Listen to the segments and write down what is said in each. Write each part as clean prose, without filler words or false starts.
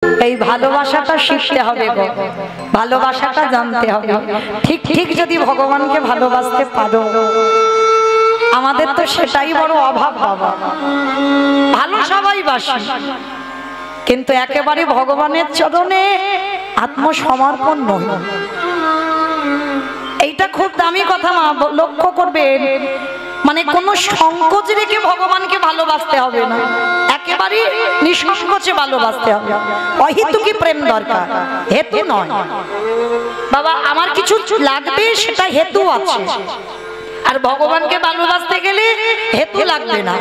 এই ভালোবাসাটা শিখতে হবে গো, ভালোবাসাটা জানতে হবে। ঠিক ঠিক যদি ভগবানকে ভালোবাসতে পারো, আমাদের তো সেটাই বড় অভাব বাবা। ভালো সবাই বাসি, কিন্তু একেবারে ভগবানের চরণে আত্মসমর্পণ নয়। এইটা খুব দামি কথা মা, লক্ষ্য করবেন। মানে কোনো সংকোচ রেখে ভগবানকে ভালোবাসতে হবে না, একেবারে নিঃসংকোচে ভালোবাসতে হবে। অহেতুকি প্রেম দরকার, হেতু নয়। বাবা আমার কিছু লাগবে, সেটা হেতু আছে। আর ভগবানকে ভালোবাসতে গেলে হেতু লাগবে না,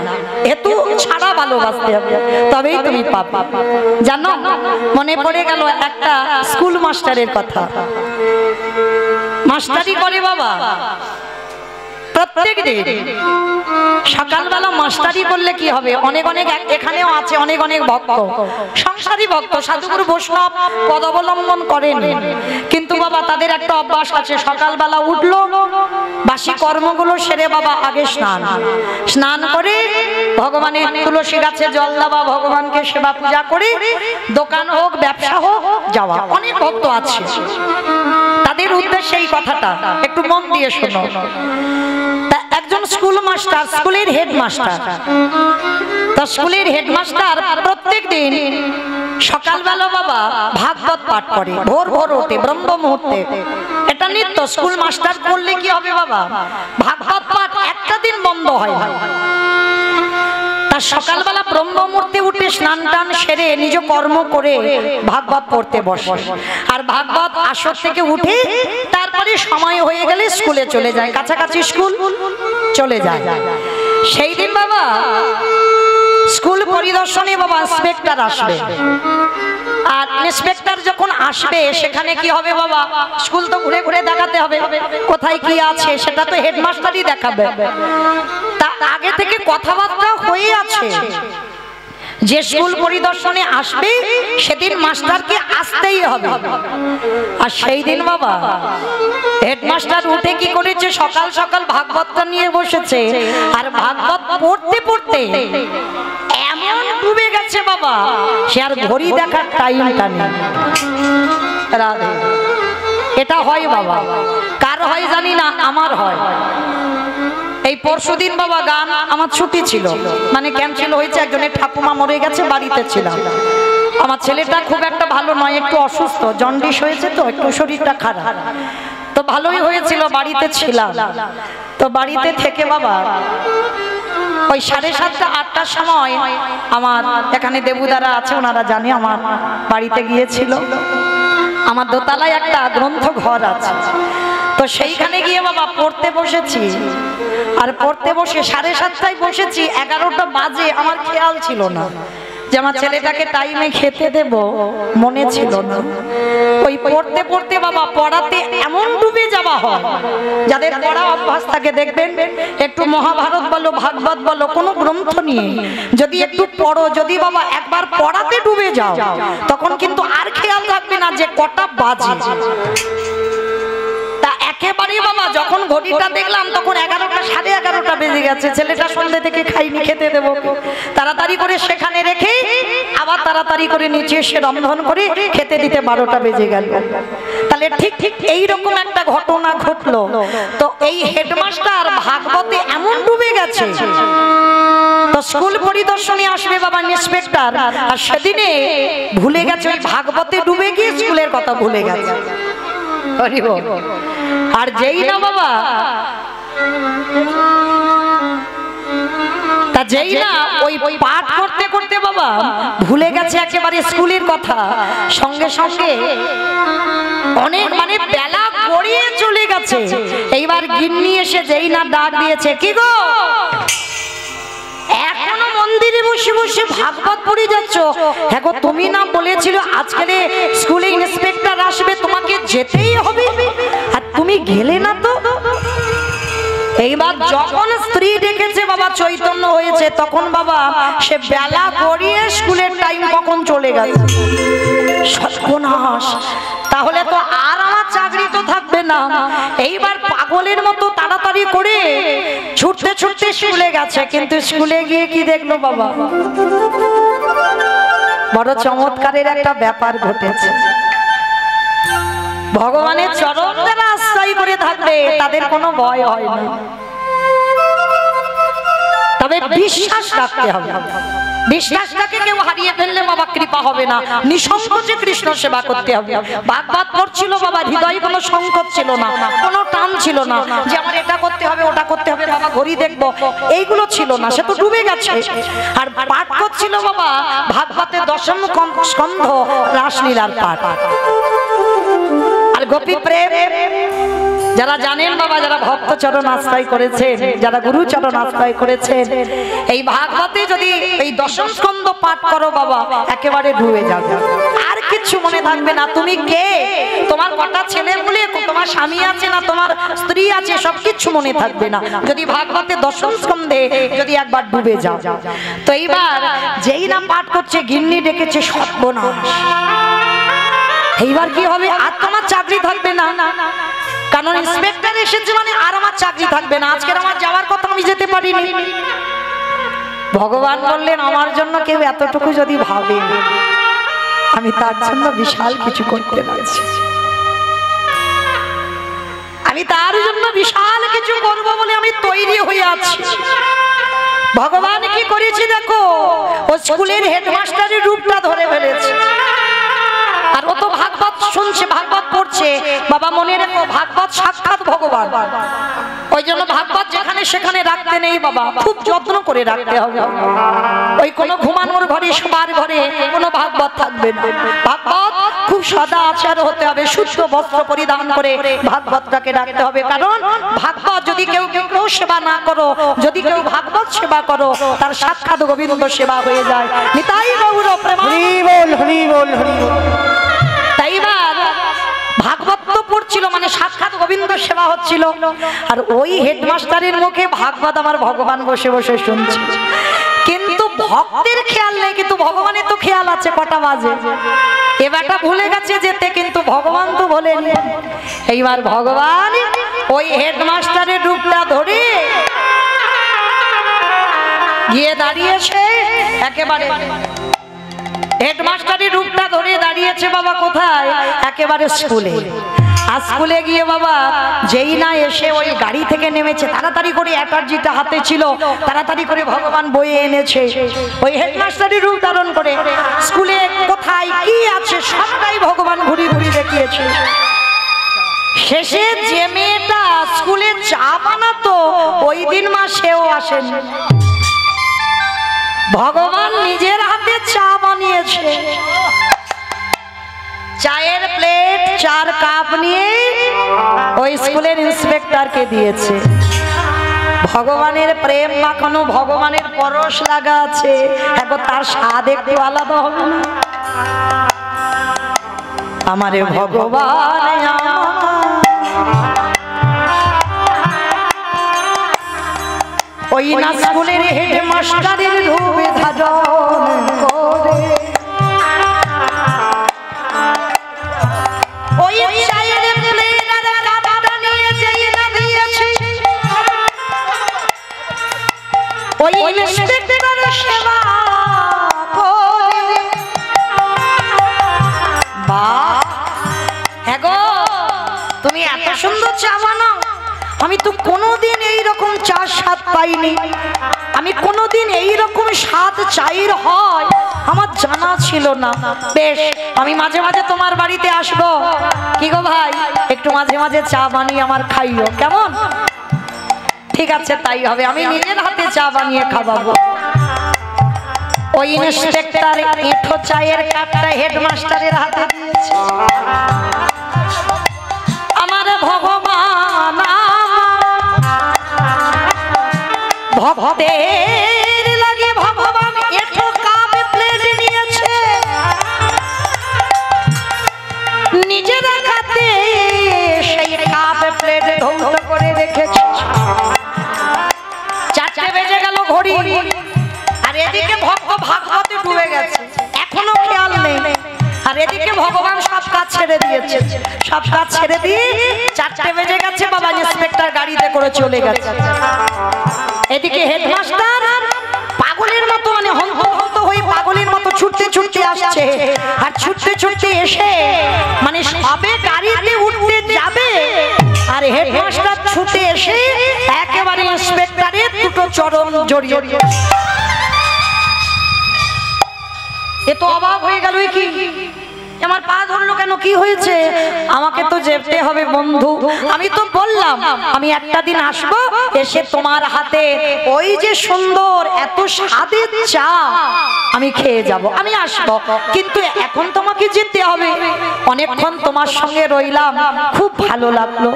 হেতু ছাড়া ভালোবাসতে হবে, তবেই তুমি পাবে। জানো, মনে পড়ে গেল একটা স্কুল মাস্টারের কথা। মাস্টারি করে বাবা প্রত্যেক দিন সকালবেলা। মাস্টারি করলে কি হবে, অনেক অনেক এখানেও আছে অনেক অনেক ভক্ত, সংসারী ভক্ত, সাধুগুরু বৈষ্ণব পদ অবলম্বন করেন, কিন্তু বাবা তাদের একটা অভ্যাস আছে। সকালবেলা উঠলো, বাসি কর্মগুলো সেরে বাবা আগে স্নান করে ভগবানের তুলসী গাছে জল দেওয়া, ভগবানকে সেবা পূজা করে দোকান হোক ব্যবসা হোক যাওয়া। অনেক ভক্ত আছে, তাদের উদ্দেশ্যে এই কথাটা একটু মন দিয়ে শোনো। একজন স্কুল মাস্টার, স্কুলের হেডমাস্টার, তো স্কুলের হেডমাস্টার প্রত্যেক দিন সকালবেলা বাবা ভাগবত পাঠ করে, ভোর ভোর ওঠে, ব্রহ্ম মুহূর্তে। এটা নিত্য স্কুল মাস্টার করলে কি হবে বাবা, ভাগবত পাঠ একটা দিন বন্ধ হয় না। তার সকালবেলা ব্রহ্ম মুহূর্তে উঠে স্নান টান সেরে নিজ কর্ম করে ভাগবত পড়তে বসে, আর ভাগবত আসর থেকে উঠে তারপরে সময় হয়ে গেলে স্কুলে চলে যায়, কাছাকাছি স্কুল চলে যায়। সেই দিন বাবা স্কুল পরিদর্শনে বাবা ইন্সপেক্টর আসবে, আর ইন্সপেক্টর যখন আসবে সেখানে কি হবে বাবা, স্কুল তো ঘুরে ঘুরে দেখাতে হবে কোথায় কি আছে, সেটা তো হেডমাস্টারই দেখাবে। তা আগে থেকে কথাবার্তা হয়ে আছে যে স্কুল পরিদর্শনে আসবে সেদিন মাস্টারকে আসতেই হবে। আর সেই দিন বাবা হেডমাস্টার উঠে কি করেছে, সকাল সকাল ভাগবতটা নিয়ে বসেছে, আর ভাগবত পড়তে পড়তে এমন ডুবে গেছে বাবা, সে আর ঘড়ি দেখার টাইমটা নেই। রাধে, এটা হয় বাবা, কার হয় জানি না, আমার হয়। এই পরশুদিন বাবা গান আমার ছুটি ছিল, মানে ক্যান্সেল হয়েছে, একজনের ঠাকুমা মরে গেছে, বাড়িতে ছিলাম। আমার ছেলেটা খুব একটা ভালো নয়, একটু অসুস্থ, জন্ডিস হয়েছে, তো একটু শরীরটা খারাপ, তো ভালোই হয়েছিল, বাড়িতে ছিলাম। তো বাড়িতে থেকে বাবা ওই 7:30 8টার সময় আমার এখানে দেবুদারা আছে, ওনারা জানে, আমার বাড়িতে গিয়েছিল। আমার দোতলায় একটা গ্রন্থ ঘর আছে, তো সেইখানে গিয়ে বাবা পড়তে বসেছি। আর পড়তে বসে 7:30টায় বসেছি, 11টা বাজে, আমার খেয়াল ছিল না যে আমার ছেলেটাকে টাইমে খেতে দেব, মনে ছিল না। ওই পড়তে পড়তে বাবা পড়াতে এমন ডুবে যাওয়া হয়, যাদের পড়া অভ্যাস থাকে দেখবেন, একটু মহাভারত বলো, ভাগবত বলো, কোনো গ্রন্থ নিয়ে যদি একটু পড়ো, যদি বাবা একবার পড়াতে ডুবে যাও, তখন কিন্তু আর খেয়াল থাকবে না যে কটা বাজে। একেবারে বাবা যখন ঘড়িটা দেখলাম তখন 11টা 11:30 বেজে গেছে। ছেলেটা সন্ধ্যে থেকে খাইনি, খেতে দেবো, তাড়াতাড়ি করে সেখানে রেখে আবার তাড়াতাড়ি করে নিচে এসে রন্ধন করে খেতে দিতে 12টা বেজে গেল। তাহলে ঠিক ঠিক এইরকম একটা ঘটনা ঘটলো। তো এই হেডমাস্টার ভাগবতে এমন ডুবে গেছে, তো স্কুল পরিদর্শনে আসবে বাবা ইন্সপেক্টর, আর সেদিনে ভুলে গেছে, ওই ভাগবতে ডুবে গিয়ে স্কুলের কথা ভুলে গেছে। আর যেই না বাবা, তা যেই না ওই পাঠ করতে করতে বাবা ভুলে গেছে একেবারে স্কুলের কথা, সঙ্গে সঙ্গে অনেক মানে বেলা গড়িয়ে চলে গেছে। এইবার গিন্নি এসে যেই না ডাক দিয়েছে, কি গো এখনো মন্দিরে বসে বসে ভাগবত পড়ে যাচ্ছ? হ্যাঁ গো, তুমি না বলেছিলে আজকে স্কুলে ইন্সপেক্টর আসবে, তোমাকে যেতেই হবে, আর তুমি গেলে না তো। এইবার যখন স্ত্রী ডেকেছে বাবা, চৈতন্য হয়েছে, তখন বাবা সে বেলা গড়িয়ে স্কুলের টাইম কখন চলে গেছে। সর্বনাশ, তাহলে তো আর আমার চাকরি তো থাকবে না। এইবার পাগলের মতো তাড়াতাড়ি করে ছুটতে ছুটতে স্কুলে গেছে, কিন্তু স্কুলে গিয়ে কি দেখলো বাবা, বড় চমৎকারের একটা ব্যাপার ঘটেছে। ভগবানের চরণ যারা আশ্রয় করে থাকবে তাদের কোনো ভয় হয় না, তবে বিশ্বাস রাখতে হবে। বিশ্বাসটাকে কেউ হারিয়ে ফেললে বাবা কৃপা হবে না। নিঃসংকোচে কৃষ্ণ সেবা করতে হবে। ভাগবত পড়ছিল বাবা, হৃদয়ে কোনো সংকোচ ছিল না, কোনো টান ছিল না যে আমার এটা করতে হবে ওটা করতে হবে, বাবা ঘড়ি দেখবো, এইগুলো ছিল না, সে তো ডুবে গেছে। আর পাঠ করছিল বাবা ভাগবতের দশম স্কন্ধ রাসলীলার পাঠ আর গোপী প্রেম। যারা জানেন বাবা, যারা ভক্ত চরণ আশ্রয় করেছেন, যারা গুরু চরণ আশ্রয় করেছেন, এই ভাগবতে যদি এই দশম স্কন্ধ পাঠ করো বাবা একেবারে ডুবে যাবে, আর কিছু মনে থাকবে না। তুমি কে, তোমার কটা ছেলে বলে, তোমার স্বামী আছে না তোমার স্ত্রী আছে, সবকিছু মনে থাকবে না যদি ভাগবতে দশম স্কন্ধে যদি একবার ডুবে যাও। তো এইবার যেই না পাঠ করছে গিন্নি ডেকেছে সর্বনাশ, এইবার কি হবে? আর তোমার চাকরি থাকবে না, কারণ ইন্সপেক্টর এসেছে মানে আর আমার চাকরি থাকবে না। আজকের আমার যাওয়ার কথা, আমি যেতে পারিনি। ভগবান বললেন আমার জন্য কেউ এতটুকু যদি ভাবে আমি তার জন্য বিশাল কিছু করতে পারছি, আমি তার জন্য বিশাল কিছু করব বলে আমি তৈরি হয়ে আছি। ভগবান কি করেছে দেখো, ও স্কুলের হেডমাস্টারের রূপটা ধরে ফেলেছে। আর ও তো ভাগবত শুনছে, ভাগবত পড়ছে। বাবা মনে রেখো, ভাগবত সাক্ষাৎ ভগবান, ওই জন্য ভাগবত যেখানে সেখানে রাখতে নেই বাবা, খুব যত্ন করে রাখতে হবে। ওই কোনো ঘুমানোর ঘরে শোবার ঘরে কোনো ভাগবত থাকবে না। ভাগবত খুব সদা আচার হতে হবে, শুদ্ধ বস্ত্র পরিধান করে ভাগবতটাকে রাখতে হবে। কারণ ভাগবত যদি কেউ সেবা না করো, যদি কেউ ভাগবত সেবা করো, তার সাক্ষাৎ গোবিন্দ সেবা হয়ে যায়। নিতাই গৌর প্রেম, হরি বল হরি বল হরি বল। তাইবার ভাগবত তো পড়ছিল মানে সাক্ষাৎ গোবিন্দ সেবা হচ্ছিল, আর ওই হেডমাস্টারের মুখে ভাগবত আমার ভগবান বসে বসে শুনছে। কিন্তু ভক্তের খেয়াল নেই, কিন্তু ভগবানের তো খেয়াল আছে কটা বাজে। এবারটা ভুলে গেছে যেতে, কিন্তু ভগবান তো বলেনি। এইবার ভগবান ওই হেডমাস্টারের রূপটা ধরে গিয়ে দাঁড়িয়েছে, একেবারে হেডমাস্টারের রূপটা ধরে দাঁড়িয়েছে বাবা কোথায়? একেবারে স্কুলে। আর স্কুলে গিয়ে বাবা যেই না এসে ওই গাড়ি থেকে নেমেছে, তাড়াতাড়ি করে অ্যাটার্জিটা হাতে ছিল, তাড়াতাড়ি করে ভগবান বয়ে এনেছে ওই হেডমাস্টারের রূপ ধারণ করে। স্কুলে কোথায় কি আছে সবটাই ভগবান ঘুরি ঘুরি দেখিয়েছে। শেষে যে মেয়েটা স্কুলে চা বানাতো ওই দিন মা সেও আসেন, ভগবান নিজের হাতে চা বানিয়েছে। চায়ের প্লেট 4 কাপ নিয়ে ওই স্কুলের ইন্সপেক্টরকে দিয়েছে। ভগবানের প্রেম মাখানো, ভগবানের পরশ লাগা আছে, এখন তার স্বাদ একটু আলাদা হবে না? আমারে ভগবান ওই না স্কুলের হেডমাস্টারের রূপে ধারণ করে ওই চায়ের প্লেট আর কাপটা নিয়ে যেই না দিয়েছে, ওই ইন্সপেক্টর সেবা করে। বাহ, হ্যাঁ গো, তুমি এত সুন্দর চা বানাও, আমি তো কোনোদিন এইরকম চা স্বাদ পাইনি, আমি কোনোদিন এইরকম স্বাদ চায়ের হয় আমার জানা ছিল না। বেশ, আমি মাঝে মাঝে তোমার বাড়িতে আসবো। কি গো ভাই, একটু মাঝে মাঝে চা বানিয়ে আমার খাইও, কেমন? ঠিক আছে, তাই হবে, আমি নিজের হাতে চা বানিয়ে খাওয়াবো। ওই ইন্সপেক্টর এঁঠো চায়ের কাপটা হেডমাস্টারের হাতে দিয়েছে। আমার ভগবান ভক্তের লাগে ভগবান এঁঠো কাপ প্লেট নিয়েছে, নিজের হাতে সেই কাপ প্লেট ধ্বংস করে রেখেছে। 4টে বেজে গেল ঘড়ি, আর এদিকে ভক্ত ভাগবতে ডুবে গেছে, এখনো খেয়াল নেই। আর এদিকে ভগবান সব কাজ ছেড়ে দিয়েছে, সব কাজ ছেড়ে দিয়ে 4টে বেজে গেছে বাবা, ইন্সপেক্টর গাড়িতে করে চলে গেছে। এদিকে হেডমাস্টার পাগলের মতো মানে হন্ত হয়ে পাগলের মতো ছুটতে ছুটতে আসছে। আর ছুটতে ছুটতে এসে মানে সবে গাড়িতে উঠতে যাবে আর হেডমাস্টার ছুটে এসে একেবারে ইন্সপেক্টরের দুটো চরণ জড়িয়ে। এ তো অবাক হয়ে গেল, কি আমার পা ধরলো কেন, কি হয়েছে? আমাকে তো যেতে হবে বন্ধু। আমি তো বললাম আমি একটা দিন আসবো, এসে তোমার হাতে ওই যে সুন্দর এত স্বাদের চা আমি খেয়ে যাব, আমি আসবো। কিন্তু এখন তোমাকে যেতে হবে, অনেকক্ষণ তোমার সঙ্গে রইলাম, খুব ভালো লাগলো।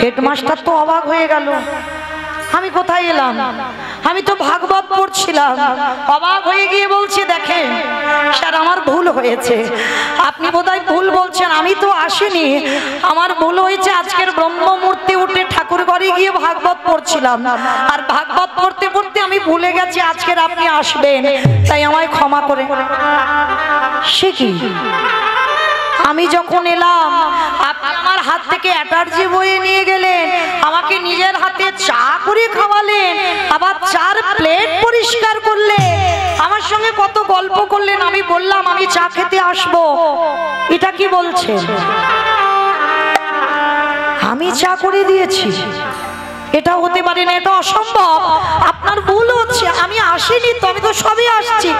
হেডমাস্টার তো অবাক হয়ে গেল, আমি কোথায় এলাম? আমি তো ভাগবত পড়ছিলাম। অবাক হয়ে গিয়ে বলছে, দেখেন স্যার আমার ভুল হয়েছে, আপনি বোধহয় ভুল বলছেন, আমি তো আসিনি, আমার ভুল হয়েছে। আজকের ব্রহ্মমূর্তি উঠে ঠাকুর ঘরে গিয়ে ভাগবত পড়ছিলাম, আর ভাগবত পড়তে পড়তে আমি ভুলে গেছি আজকের আপনি আসবেন, তাই আমায় ক্ষমা করে। সে কি, আমি যখন এলাম আপনি আমার হাত থেকে অ্যাটার্জি বয়ে নিয়ে গেলেন, আমাকে নিজের হাতে চা করে খাওয়ালেন, আবার চার প্লেট পরিষ্কার করলেন, আমার সঙ্গে কত গল্প করলেন। আমি বললাম আমি চা খেতে আসবো, এটা কি বলছেন? আমি চা করে দিয়েছি? এটা হতে পারে না, এটা অসম্ভব, আপনার ভুল হচ্ছে, আমি আসিনি তো, আমি তো সবই আসছি।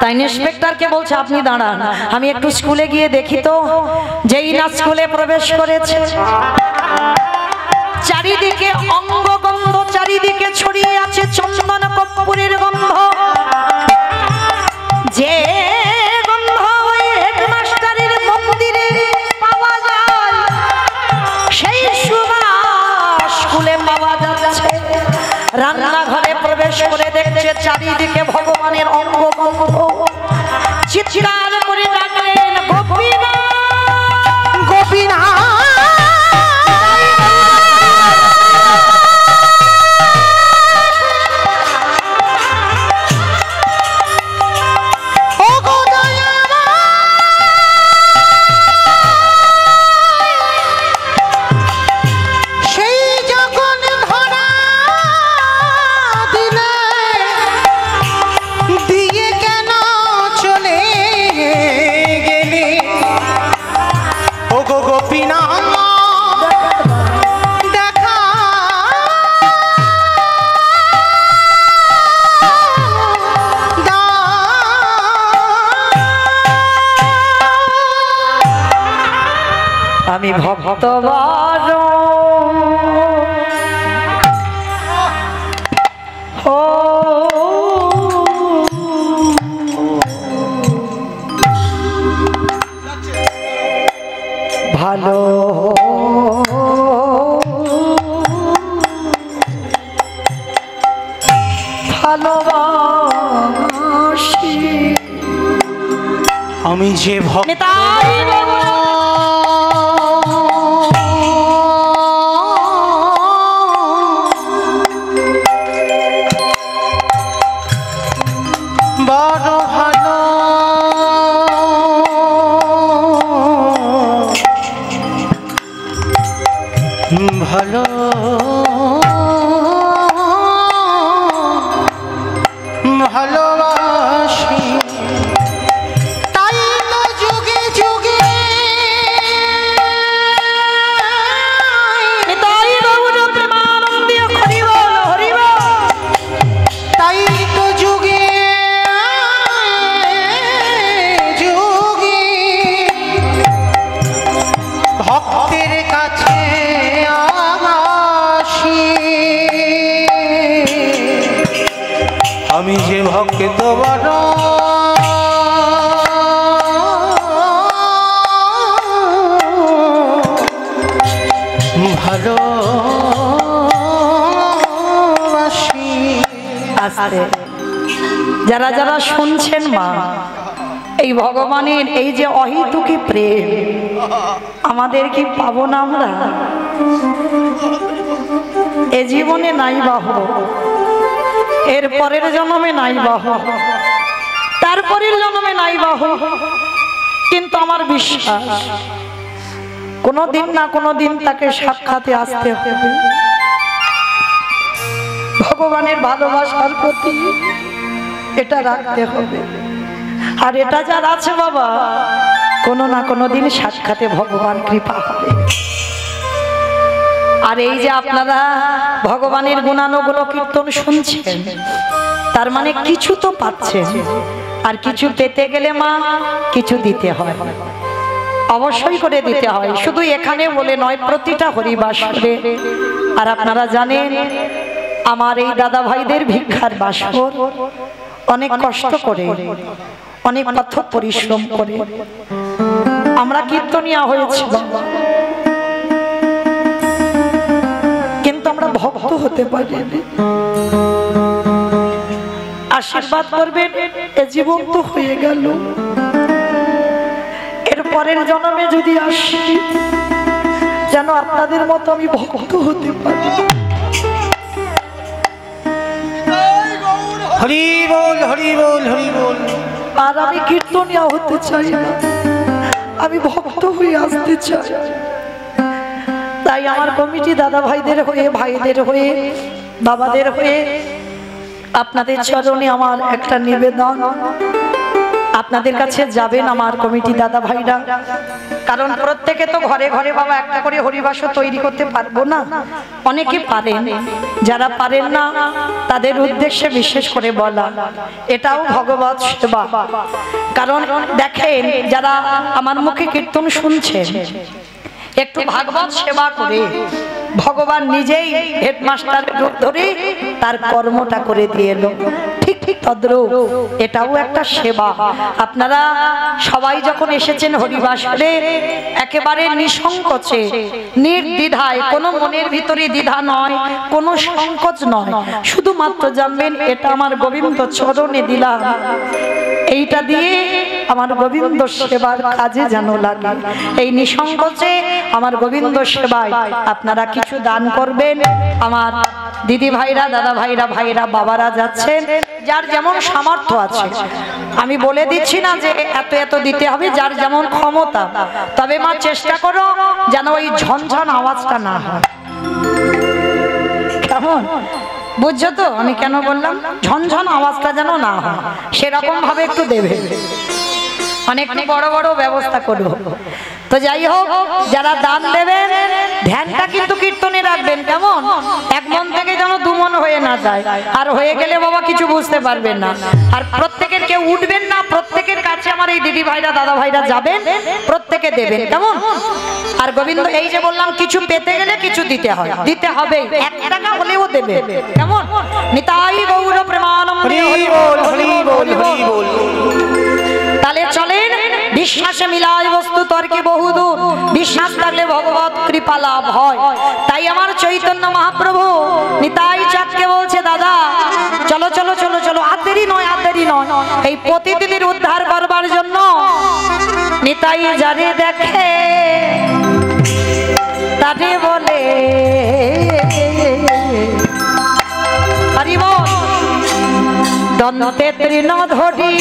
তাই ইন্সপেক্টরকে বলছে আপনি দাঁড়ান, আমি একটু স্কুলে গিয়ে দেখি তো। যেই না স্কুলে প্রবেশ করেছে, চারিদিকে অঙ্গগন্ধ, চারিদিকে ছড়িয়ে আছে চন্দন কর্পূরের গন্ধ, যে গন্ধ ওই হেডমাস্টারের মন্দিরে পাওয়া যায়, সেই সুবাস স্কুলে পাওয়া যাচ্ছে। রান্নাঘরে প্রবেশ করে দেখছে চারিদিকে ভগবানের অঙ্গগন্ধ, চিৎকার করে ডাকলেন গোপীনাথ, গোপীনাথ। আমি ভক্তবার ও ভালো ভালোবাসি আমি যে ভক্ত ভালো ভালোবাসি, তাই তো যুগে যুগে তাই তো যুগে যুগে ভক্তের কাছে আমি যে ভক্ত বড় ভালোবাসি। আস্তে যারা যারা শুনছেন মা, এই ভগবানের এই যে অহেতুকী প্রেম আমাদের কি পাবো না আমরা? এ জীবনে নাই বাহ, এর পরের জন্মে নাই বাহ, তারপরের জন্মে নাই বাহ, কিন্তু আমার বিশ্বাস কোনোদিন না কোনোদিন তাকে সাক্ষাতে আসতে হবে। ভগবানের ভালোবাসার প্রতি এটা রাখতে হবে। আর এটা যার আছে বাবা, কোনো না কোনো দিন সাক্ষাতে ভগবান কৃপা হবে। আর এই যে আপনারা ভগবানের গুণানুগুণ কীর্তন শুনছেন, তার মানে কিছু তো পাচ্ছেন, আর কিছু পেতে গেলে মা কিছু দিতে হয়, অবশ্যই করে দিতে হয়। শুধু এখানে বলে নয়, প্রতিটা হরিবাসরে। আর আপনারা জানেন আমার এই দাদা ভাইদের ভিক্ষার বাসর অনেক কষ্ট করে, অনেক কঠোর পরিশ্রম করে আমরা কীর্তনিয়া হয়েছি, কিন্তু আমরা ভক্ত হতে পারি। আশীর্বাদ করবেন, এ জীবন তো হয়ে গেল, এর পরের জন্মে যদি আসি যেন আপনাদের মতো আমি ভক্ত হতে পারি। হরি বল, হরি বল, হরি বল। আর আমি কীর্তনিয়া হতে চাই না, আমি ভক্ত হয়ে আসতে চাই। তাই আমার কমিটি দাদা ভাইদের হয়ে, ভাইদের হয়ে, বাবাদের হয়ে আপনাদের চরণে আমার একটা নিবেদন, আপনাদের কাছে যাবেন আমার কমিটি দাদা ভাইরা। কারণ প্রত্যেকে তো ঘরে ঘরে বাবা একটা করে হরিবাসর তৈরি করতে পারবো না, অনেকে পারেন, যারা পারেন না তাদের উদ্দেশ্যে বিশেষ করে বলা, এটাও ভগবত সেবা। কারণ দেখেন যারা আমার মুখে কীর্তন শুনছেন, একটু ভাগবত সেবা করে ভগবান নিজেই হেডমাস্টারের রূপ ধরে তার কর্মটা করে দিয়ে এলো। ঠিক ঠিক তদ্রূপ এটাও একটা সেবা। আপনারা সবাই যখন এসেছেন হরিবাসরে, একেবারে নিঃসংকোচে, নির্দ্বিধায়, কোনো মনের ভিতরে দ্বিধা নয়, কোনো সংকোচ নয়, শুধুমাত্র জানবেন এটা আমার গোবিন্দ চরণে দিলাম, এইটা দিয়ে আমার গোবিন্দ সেবার কাজে যেন লাগে। এই নিঃসংকোচে আমার গোবিন্দ সেবায় আপনারা কিছু দান করবেন। আমার দিদি ভাইরা, দাদা ভাইরা, ভাইরা, বাবারা যাচ্ছেন, যার যেমন সামর্থ্য আছে। আমি বলে দিচ্ছি না যে এত এত দিতে হবে, যার যেমন ক্ষমতা। তবে মা চেষ্টা করো যেন ওই ঝনঝন আওয়াজটা না হয়। কেমন বুঝছো তো আমি কেন বললাম? ঝনঝন আওয়াজটা যেন না হয়, সেরকম ভাবে একটু দেবে। অনেক বড় বড় ব্যবস্থা করব। তো যাই হোক, যারা দান দেবেন ধ্যানটা কিন্তু কীর্তনে রাখবেন। কেমন? এক মন থেকে যেন দু মন হয়ে না যায়, আর হয়ে গেলে বাবা কিছু বুঝতে পারবেন না। আর প্রত্যেকের কেউ উঠবেন না, প্রত্যেকের কাছে আমার এই দিদি ভাইরা, দাদা ভাইরা যাবেন, প্রত্যেকে দেবেন। কেমন? আর গোবিন্দ এই যে বললাম, কিছু পেতে গেলে কিছু দিতে হয়, দিতে হবে, 1 টাকা হলেও দেবে। কেমন? নিতাই গৌর প্রেমানন্দে হরি বল, হরি বল, হরি বল। তাহলে চলেন, বিশ্বাসে মিলায় বস্তু তর্কে বহুদূর, বিশ্বাস থাকলে ভগবত কৃপা লাভ হয়। তাই আমার চৈতন্য মহাপ্রভু নিতাই চাঁদকে বলছে, দাদা চলো চলো চলো চলো, আর দেরি নয়, আর দেরি নয়। এই পতিদিনের উদ্ধার করবার জন্য নিতাই যারে দেখে তারে বলে হরিব দন্তে তৃণ ধরি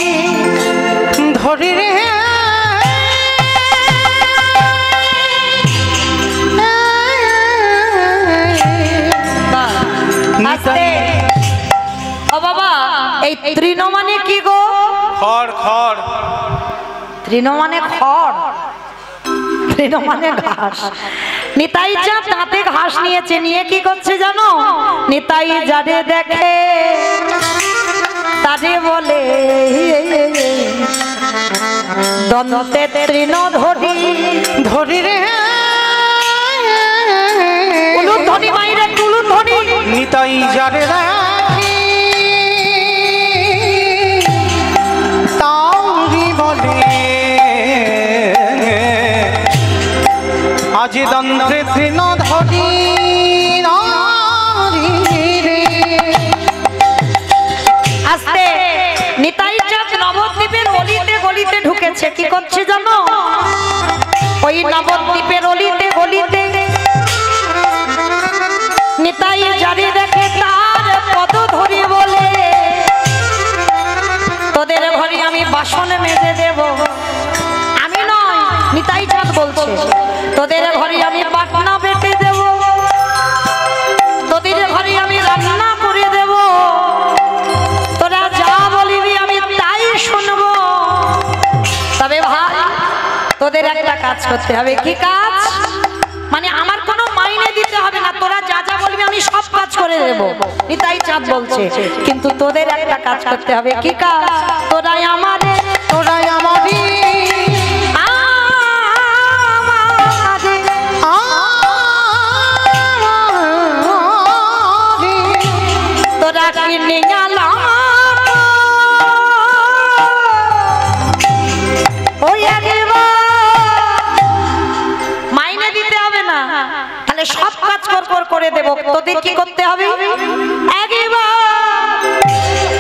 ধরি রে ও বাবা, এই তৃণ মানে কি গো? খড়, খড়। তৃণ মানে খড়, তৃণ মানে ঘাস। নিতাই চাঁদ দাঁতে ঘাস নিয়েছে, নিয়ে কি করছে জানো? নিতাই যারে দেখে তারে বলে দন্তে তৃণ ধরি, ধরি রে উলুধ্বনি ধ্বনি মাইরে, উলুধ্বনি। নিতাই যারে রাখি তাওরি বলে আজ দন্তে তৃণ ধরি আস্তে নিতাই চাঁদ নবদ্বীপের অলিতে গলিতে ঢুকেছে। কি করছে জানো? ওই নবদ্বীপের অলিতে গলিতে নিতাই যারে দেখে তার পদ ধরি বলে, তোদের ঘরে আমি বাসন মেজে দেব। আমি নয়, নিতাই চাঁদ বলছে, তোদের ঘরে আমি পাটনা বেটে দেব, তোদের ঘরে আমি রান্না করে দেব। তোদের একটা কাজ করতে হবে। কি কাজ? মানে আমার কোনো মাইনে দিতে হবে না, তোরা যা যা বলবি আমি সব কাজ করে দেবো, নিতাই চাঁদ বলছে। কিন্তু তোদের একটা কাজ করতে হবে। কি কাজ? তোরাই আমাদের, তোরাই আমারই, তোরা কিনে গেলাম ওই মাইনে দিতে হবে না, তাহলে সব কাজ করে দেবো। তোদের কি করতে হবে?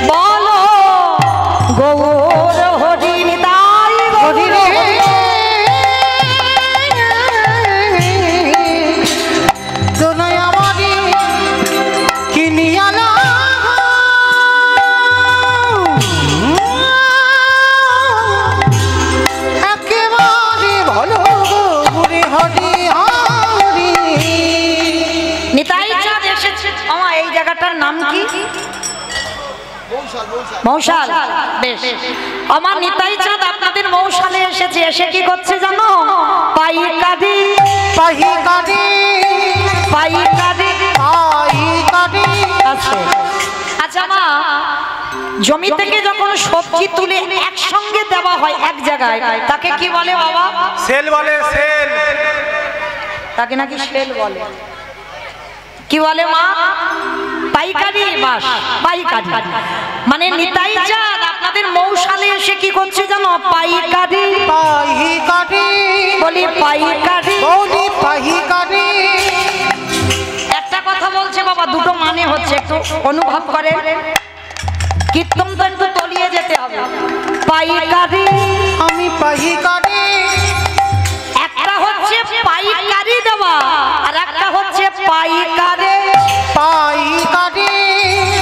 বলো গৌর হরি নিতাই হরি রে, তোরাই আমারই কিনিয়া একেবারে ভালো হরি হরি হরি। নিতাই চাঁদ এসেছে। আমার এই জায়গাটার নাম কি? মৌশাল। বেশ, আমার নিতাই চাঁদ আপনাদের মৌশালে এসেছে। এসে কি করছে জানো? পাইকারি পাইকারি পাইকারি পাইকারি আছে। আচ্ছা মা, জমি থেকে যখন সবজি তুলে একসঙ্গে দেওয়া হয় এক জায়গায়, তাকে কি বলে বাবা? সেল বলে, সেল। তাকে নাকি সেল বলে। কি বলে মা? পাইকারি। বাস, পাইকারি। মানে নিতাই চাঁদ আপনাদের মৌশালে এসে কি করছে জানো? পাইকারি পাইকারি বলি, পাইকারি বলি পাইকারি। একটা কথা বলছে বাবা, দুটো মানে হচ্ছে, একটু অনুভব করে। কীর্তন তো একটু তলিয়ে যেতে হবে। পাইকারি, আমি পাইকারি। একটা হচ্ছে পাইকারি দেওয়া, আর একটা হচ্ছে পাইকারি। পাইকারি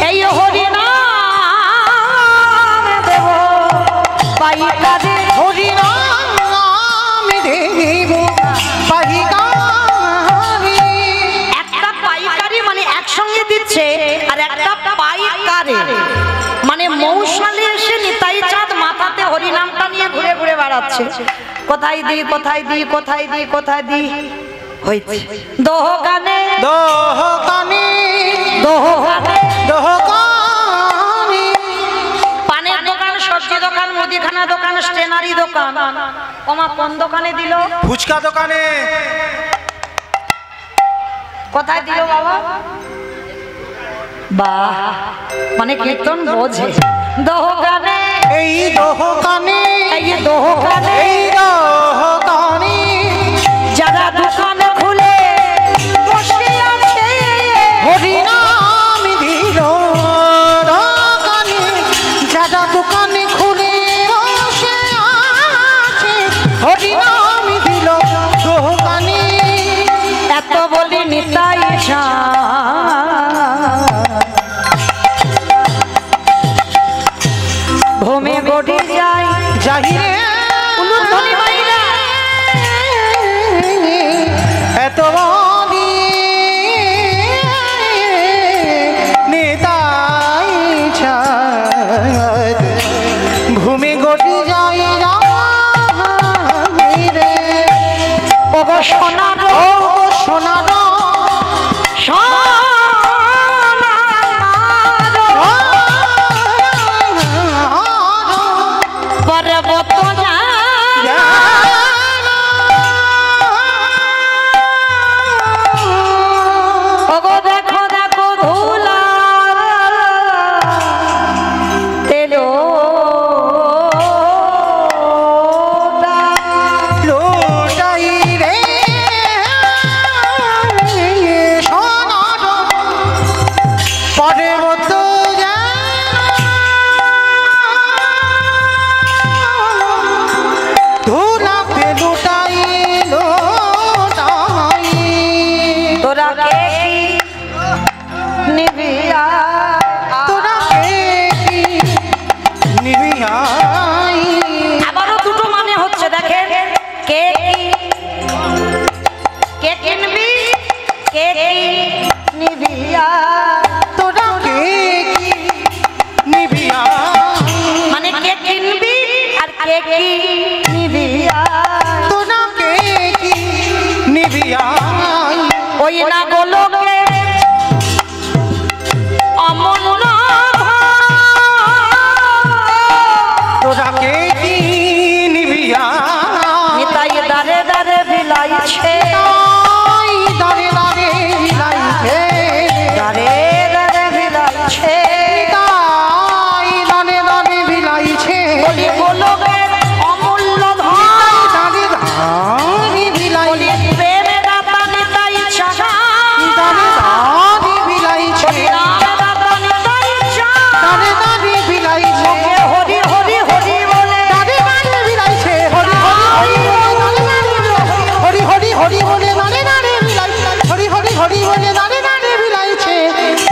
এই হরি নাম দেব পাইকারি, হরি নাম দেব পাইকারি। একটা পাইকারি মানে একসঙ্গে দিচ্ছে, আর একটা পাইকারি মানে মৌশালে এসে নিতাই চাঁদ মাথাতে হরিনামটা নিয়ে ঘুরে ঘুরে বেড়াচ্ছে। কোথায় দি, কোথায় দি, কোথায় দি, কোথায় দি হইছে দোকানে, দোকানে দোকানে, দোকানে। পানের দোকান, সবজি দোকান, মুদিখানা দোকান, স্টেনারি দোকান। ওমা কোন দোকানে দিল? ফুচকা দোকানে। কোথায় দিল বাবা? বাহ, মানে কীর্তন বোঝে। দোকানে, এই দোকানে, এই দোকানে, এই দোকানে। যারা দোকান খুলে বসে আছে হরি নাম দিল দোকানে, যারা দোকানে খুলে বসে আছে। হরি নাম দিল দোকানে। এত বলি নিতাই ভূমে গড়ি যায় জাহিরে উলুধ্বনি মাইরা, এত বলি নেতাই চাঁদ ভূমি গটি যাই রে। ওগো সোনার, ও সোনার পর্বত ওগো দেখো দেখো ধুলা তেলো লোটাই রে সোনার পর্বত ধুলাতে লুটাই লোটাই। তোরা কে নিবিয়া, তোরা কি নিবিয়াই। আবারও দুটো মানে হচ্ছে দেখেন। কে কে কিনবি, কে নিবিয়া, তোরা কে নিবিয়াই। মানে কে কিনবি আর কে নিবিয়া। ওই না গোলকে অমূল্য তোরা কে কি নিবিয়া নিতাই দারে দারে বিলাইছে দাঁড়ে দাঁড়ে বিলাইছে দারে দারে বিলাইছে দাঁড়ে দাঁড়ে বিলাইছে বলি গোলকের অমূল্য ধন দাঁড়ে দাঁড়ে বিলাইছে প্রেমে দাতা নিতাই চাহা দাঁড়ে দাঁড়ে বিলাইছে দাতা নিতাই চাহা দাঁড়ে দাঁড়ে বিলাইছে হরি হরি হরি বলে দাঁড়ে দাঁড়ে বিলাইছে হরি হরি হরি বলে দাঁড়ে দাঁড়ে বিলাইছে হরি হরি হরি বলে দাঁড়ে দাঁড়ে বিলাইছে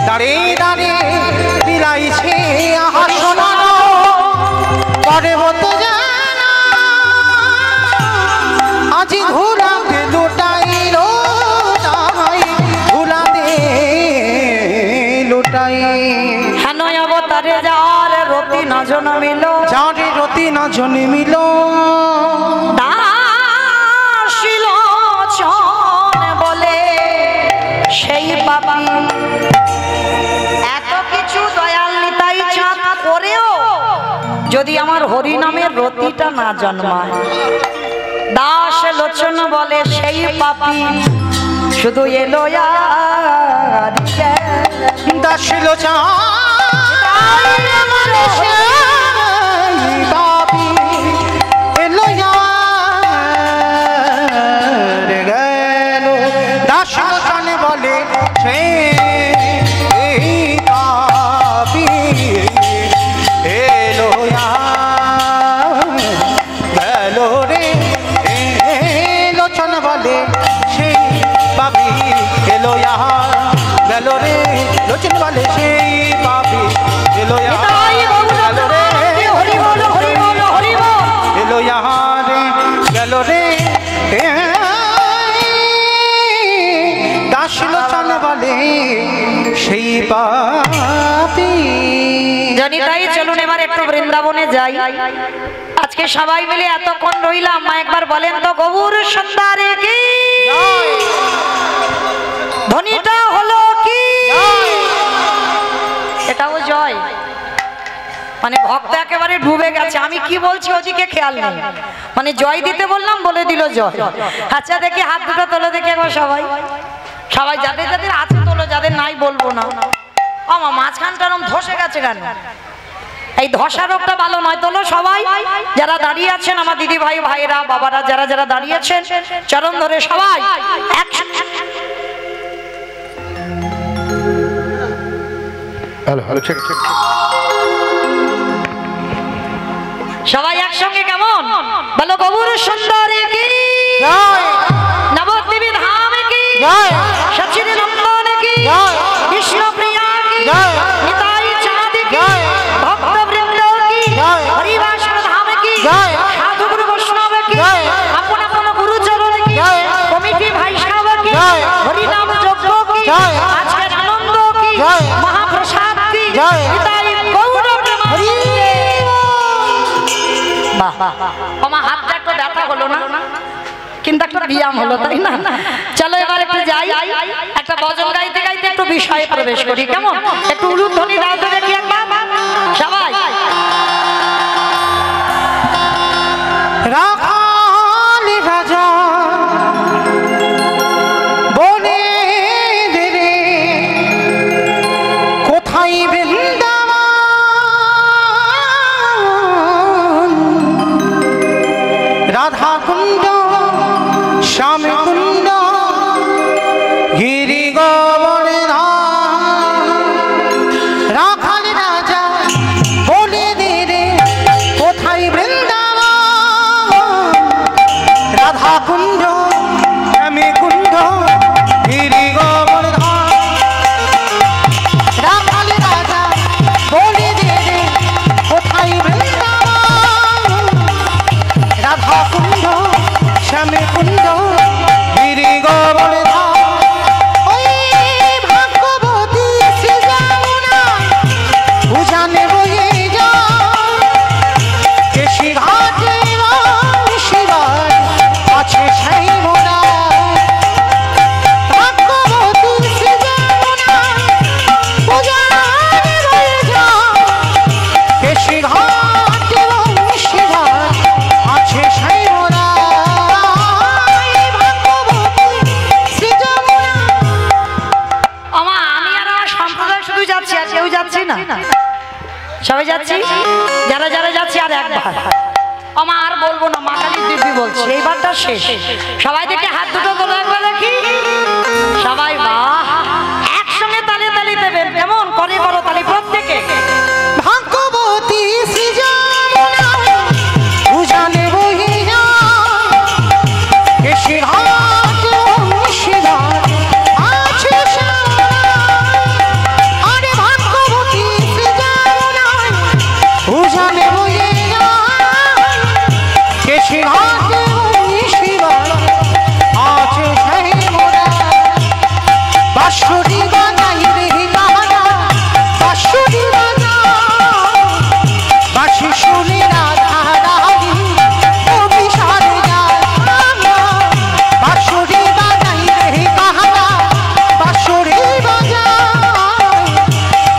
দাঁড়ে দাঁড়ে বিলাইছে আহা শোনানো পরে মতো জানা আজি ঘুরাতে লুটাইলো তাই ঘুরাতে লুটাই হেন অবতারে যার রতি না জন্মিল যারে রতি না জন্মিল দাসিল চন বলে সেই পাপী এত কিছু দয়াল নিতাই চাঁদ করেও যদি আমার হরি নামের রতিটা না জন্মায় দাস লোচন বলে সেই পাপী শুধু এলো দাসিল বাবি এলো গেল দাসিল চানে বলে সে বাবি এলো গেল রে লোচন বলে সেই বাবি এলো গেল রে লোচন বলে সেই বাবি এলো গেল রে এলো রে গেল রে দাস লোচন বলে সেই বাবি জানি তাই চলুন এবার একটু বৃন্দাবনে যাই আজকে সবাই মিলে এতক্ষণ রইলাম মা একবার বলেন তো গৌর সুন্দরে কি ধ্বনিটা হলো কি এটাও জয় মানে ভক্ত একেবারে ডুবে গেছে আমি কি বলছি ওদিকে খেয়াল নেই মানে জয় দিতে বললাম বলে দিল জয় আচ্ছা দেখি হাত দুটো তোলো দেখি একবার সবাই সবাই যাদের যাদের আছে তোলো যাদের নাই বলবো না আমার মাঝখানটা এরকম ধসে গেছে কেন এই ধসা রোগটা ভালো নয় তোলো সবাই যারা দাঁড়িয়ে আছেন আমার দিদি ভাই ভাইরা বাবারা যারা যারা দাঁড়িয়েছেন চরণ ধরে সবাই হ্যালো হ্যালো চেক চেক সবাই একসঙ্গে কেমন বলো গৌর সুন্দরী কি নবদ্বীপী ধাম কি সচিন নন্দন কি কৃষ্ণ প্রিয়া কি নিতাই চাঁদ কি ভক্তবৃন্দ কি হরিবাসন ধাম কি সাধু গুরু বৈষ্ণব কি আপন আপন গুরুচরণ কি কমিটি ভাই সাহেব কি হরিনাম যজ্ঞ কি আজকের আনন্দ কি মহাপ্রসাদ কি নিতাই গৌর প্রেমানন্দে আমার হাতটা একটু ব্যথা হলো না কিন্তু একটা ব্যায়াম হলো তাই না চলো এবার একটু যাই একটা ভজন গাইতে গাইতে একটু বিষয়ে প্রবেশ করি কেমন একটু উলুধ্বনি দাও তো দেখি একবার সবাই রাখাল রাজা বনে রে কোথায় বৃন্দাবন রাধা কুণ্ড শ্যাম কুণ্ড গিরি গোবর্ধন রাখাল রাজা বনে রে কোথায় বৃন্দাবন রাধা কুণ্ড শ্যামে কুণ্ড গিরি গোবর্ধন রাখাল রাজা বনে রে কোথায় বৃন্দাবন রাধা কুণ্ড শ্যামে কুণ্ড গিরি গোবর্ধন ওই ভাগ্যবতী শ্রী যমুনা উজানে বয়ে যায় কেশি ঘাটে শিবার আছে সেই মোরা ভাগ্যবতী বলবো না, মা কালীর দিব্যি বলছি, এইবারটা শেষ। সবাই দেখে হাত দুটো তোলো একবার দেখি। সবাই বাহ, একসঙ্গে তালে তালি দেবেন, কেমন করে করো তালি প্রত্যেকে। ভাগ্যবতী সৃজনা উজানে বহি যায়, কেশির হাত অংশীদার আছে সারা। আরে ভাগ্যবতী সৃজনা উজানে বহি যায়, কেশির হাত অংশীদার আছে সেই মোরা। বাঁশুরি বাজাই রে গানা, বাঁশুরি বাঁশি শুনে রাধা রানী অভিসারে যায়। বাঁশুরি বাজাই রে গানা, বাঁশুরি বাজাই,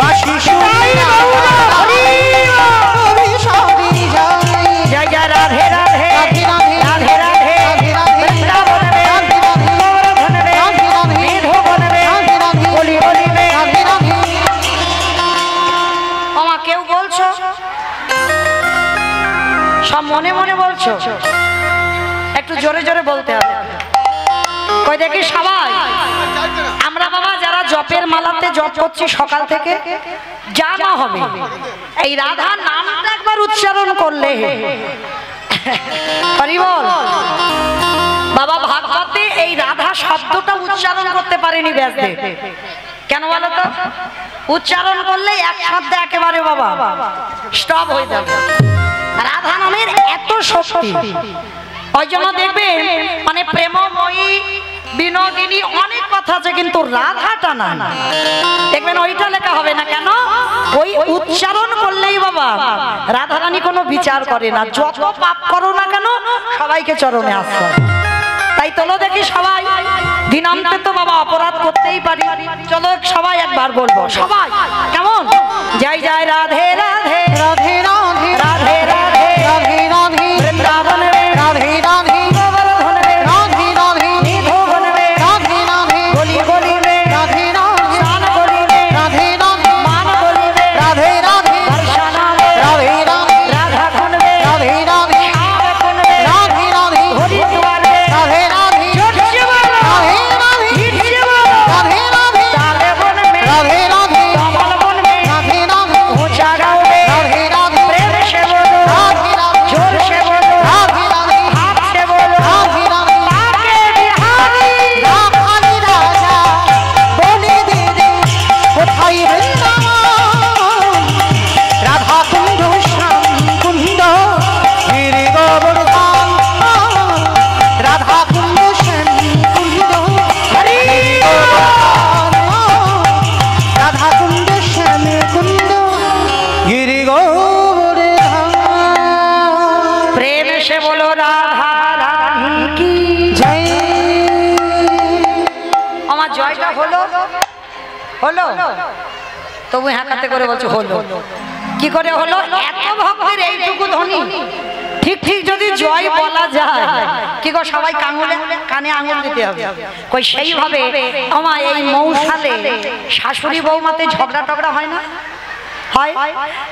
বাঁশি শুনে রাধা রানী অভিসারে যায়। জয় জয় রাধে রাধে রাধে রাধে রাধে রাধে রাধে রাধে বৃন্দাবনে রাধে রাধে গোবর্ধনে রাধে রাধে বিধবনে রাধে রাধে বলি বলিবে। রাধে রাধে। ওমা কেউ বলছো, সব মনে মনে বলছো, একটু জোরে জোরে বলতে হবে। কই দেখি সবাই, আমরা বাবা যারা জপের মালাতে জপ করছি সকাল থেকে, যা না হবে এই রাধা নামটা একবার উচ্চারণ করলে হরি বল। বাবা ভাগবতে এই রাধা শব্দটা উচ্চারণ করতে পারেনি ব্যাসদেব, কেন বলো তো? উচ্চারণ করলে এক শব্দে একেবারে বাবা স্টপ হয়ে যাবে। রাধা নামের এত শক্তি, ওই জন্য দেখবেন মানে প্রেমময়ী বিনোদিনী অনেক কথা আছে, কিন্তু রাধাটা না, দেখবেন ওইটা লেখা হবে না। কেন? ওই উচ্চারণ করলেই বাবা রাধারানী কোনো বিচার করে না, যত পাপ করো না কেন সবাইকে চরণে আসতে হবে। তাই চলো দেখি সবাই, দিনান্তে তো বাবা অপরাধ করতেই পারি, চলো সবাই একবার বলবো সবাই, কেমন? জয় জয় রাধে রাধে রাধে রাধে রাধে রাধে রাধে রাধে বৃন্দাবনে রাধে রাধে গোবর্ধনে রাধে রাধে বিধবনে রাধে রাধে গলি গলিবে রাধে রাধে স্নান করিবে রাধে রাধে মান করিবে রাধে রাধে দর্শনাবে রাধে রাধে রাধা খুনবে রাধে রাধে সাব খুনবে রাধে রাধে হরিদ্বারে রাধে রাধে জোরসে বলো রাধে রাধে হিটসে বলো রাধে রাধে তালে বনবে রাধে রাধে কমল বনবে রাধে রাধে ऊंचा गाओगे राधे राधे प्रेम से बोलो राधे राधे जोर से बोलो राधे राधे हाथ से बोलो राधे राधे आके बिहारी রাখালি রাজা বলে দে দে কোথায় বৃন্দাবন, রাধা কুণ্ড শ্যাম কুণ্ড গিরি গোবর্ধন, রাধা কুণ্ড শ্যাম কুণ্ড हरि রাধা কুণ্ড শ্যাম কুণ্ড গিরি গোবর্ধন। प्रेम से बोलो राधा रानी की জয়। আমার জয়টা হলো হলো তবু হ্যাঁ কাতে করে বলছো হলো, কি করে হলো? এত ভক্তের এইটুকু ধ্বনি, ঠিক ঠিক যদি জয় বলা যায়, কি গো সবাই কানে আঙুল দিতে হবে। কই সেইভাবে আমার এই মৌসালে শাশুড়ি বৌমাতে ঝগড়া টগড়া হয় না? হয়?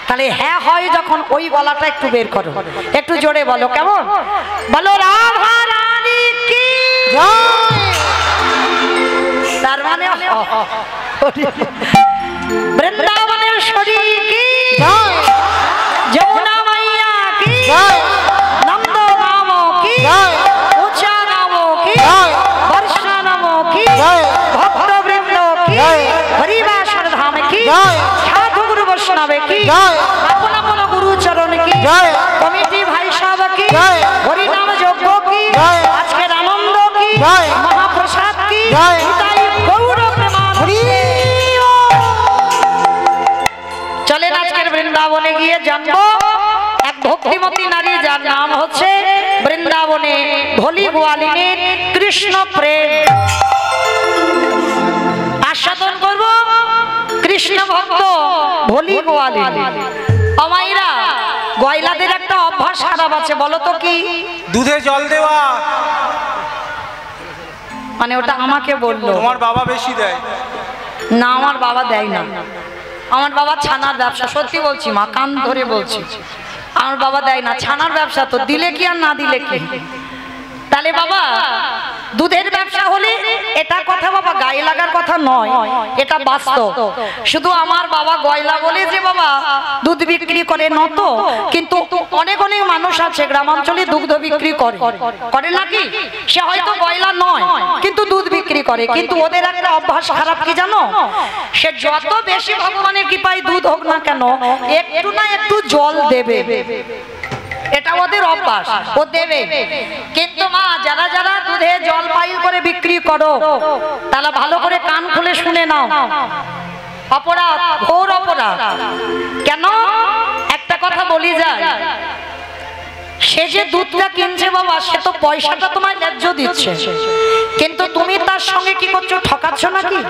তাহলে হ্যাঁ হয় যখন, ওই গলাটা একটু বের করো, একটু জোরে বলো, কেমন? বলো রাধা রানী কি জয়। তার মানে বৃন্দাবনেশ্বরী কি জয়। যমুনা মাইয়া কি জয়। নন্দ নাম কি জয়। উচা নাম কি জয়। বর্ষা নাম কি জয়। ভক্ত বৃন্দ কি জয়। হরিবাসর ধাম কি জয়। সাধু গুরু বৈষ্ণবে কি জয়। আপন আপন গুরু চরণ কি জয়। কমিটি ভাই সব কি জয়। হরিনাম যজ্ঞ কি জয়। আজকের আনন্দ কি জয়। মহাপ্রসাদ কি জয়। নিতাই গৌর প্রেমানন্দে। চলেন আজকের বৃন্দাবনে গিয়ে জানবো এক ভক্তিমতী নারী, যার নাম হচ্ছে বৃন্দাবনে ভোলি গোয়ালিনীর কৃষ্ণ প্রেম আস্বাদন করব। কৃষ্ণ ভক্ত ভোলি গোয়ালিনী। অমাইরা গয়লাদের একটা অভ্যাস খারাপ আছে, বলো তো কি? দুধে জল দেওয়া। মানে ওটা আমাকে বললো, তোমার বাবা বেশি দেয় না আমার বাবা দেয় না, আমার বাবা ছানার ব্যবসা। সত্যি বলছি মা, কান ধরে বলছি, আমার বাবা দেয় না, ছানার ব্যবসা তো দিলে কি আর না দিলে কি। তাহলে বাবা দুধের ব্যবসা হলে এটা কথা বাবা গায়ে লাগার কথা নয়, এটা বাস্তব। শুধু আমার বাবা গয়লা বলে যে বাবা দুধ বিক্রি করে নত, কিন্তু অনেক অনেক মানুষ আছে গ্রামাঞ্চলে দুধ বিক্রি করে নাকি, সে হয়তো গয়লা নয় কিন্তু দুধ বিক্রি করে, কিন্তু ওদের একটা অভ্যাস খারাপ কি জানো, সে যত বেশি ভগবানের কৃপায় দুধ হোক না কেন একটু না একটু জল দেবে, এটা ওদের অভ্যাস, ও দেবে। কিন্তু মা যারা যারা দুধে জল পাইল করে বিক্রি করো তারা ভালো করে কান খুলে শুনে নাও, অপরাধ, ঘোর অপরাধ। কেন? একটা কথা বলি যায়, সে যে দুধটা কিনছে বাবা সে তো পয়সাটা তোমায় ন্যায্য দিচ্ছে, কিন্তু তুমি তার সঙ্গে কি করছো, ঠকাচ্ছ নাকি?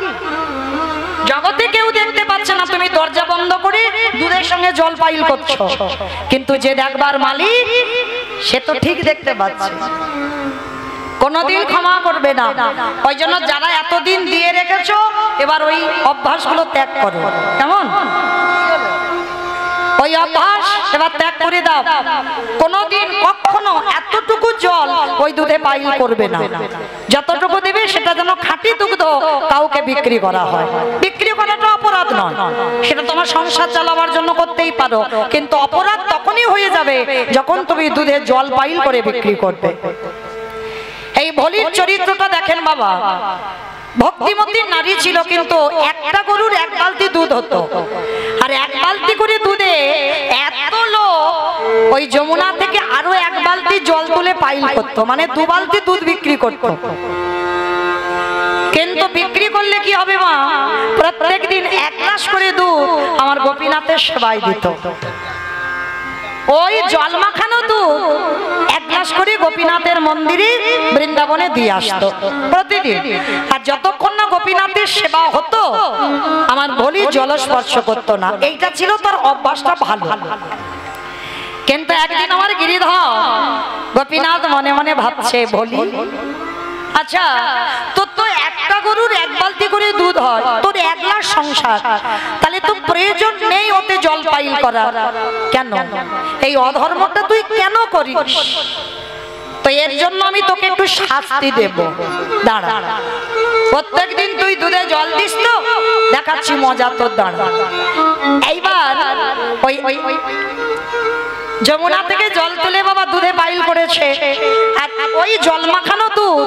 জগতে কেউ দেখতে পাচ্ছে না তুমি দরজা বন্ধ করে দুধের সঙ্গে জল পাইল করছো, কিন্তু যে দেখবার মালিক সে তো ঠিক দেখতে পাচ্ছে, কোনদিন ক্ষমা করবে না। ওই জন্য যারা এতদিন দিয়ে রেখেছো এবার ওই অভ্যাসগুলো ত্যাগ করো। কেমন? ওই অভ্যাস এবার ত্যাগ করে দাও। কোনদিন কখনো এতটুকু জল ওই দুধে পাইল করবে না, যতটুকু দেবে সেটা যেন খাঁটি দুগ্ধ, কাউকে বিক্রি করা হয়। বিক্রি করাটা অপরাধ নয়, সেটা তোমার সংসার চালাবার জন্য করতেই পারো, কিন্তু অপরাধ তখনই হয়ে যাবে যখন তুমি দুধে জল পাইল করে বিক্রি করবে। এই ভলির চরিত্রটা দেখেন বাবা, ভক্তিমতী নারী ছিল, কিন্তু একটা গরুর এক বালতি দুধ হতো, আর এক বালতি করে দুধে এত লোক ওই যমুনা থেকে আরো এক বালতি জল তুলে পাইল করতো, মানে 2 বালতি দুধ বিক্রি করতো। কিন্তু বিক্রি করলে কি হবে মা, প্রত্যেক দিন 1 গ্লাস করে দুধ আমার গোপীনাথের সেবায় দিত। ওই জল মাখানো দুধ 1 গ্লাস করে গোপীনাথের মন্দিরে বৃন্দাবনে দিয়ে আসতো প্রতিদিন, আর যতক্ষণ না গোপীনাথের সেবা হতো আমার ভলি জল স্পর্শ করতো না। এইটা ছিল তার অভ্যাসটা ভালো। কিন্তু একদিন আমার গিরিধর গোপীনাথ মনে মনে ভাবছে, ভলি আচ্ছা তোর তো একটা গরুর 1 বালতি করে দুধ হয়, তোর 1 গ্লাস সংসার, তাহলে তো প্রয়োজন নেই ওতে জল পাইল করা, কেন এই অধর্মটা তুই কেন করিস? তো এর জন্য আমি তোকে একটু শাস্তি দেব, দাঁড়া, প্রত্যেকদিন তুই দুধে জল দিস তো, দেখাচ্ছি মজা তোর, দাঁড়া। এইবার ওই যমুনা থেকে জল তুলে বাবা দুধে পাইল করেছে, আর ওই জল মাখানো দুধ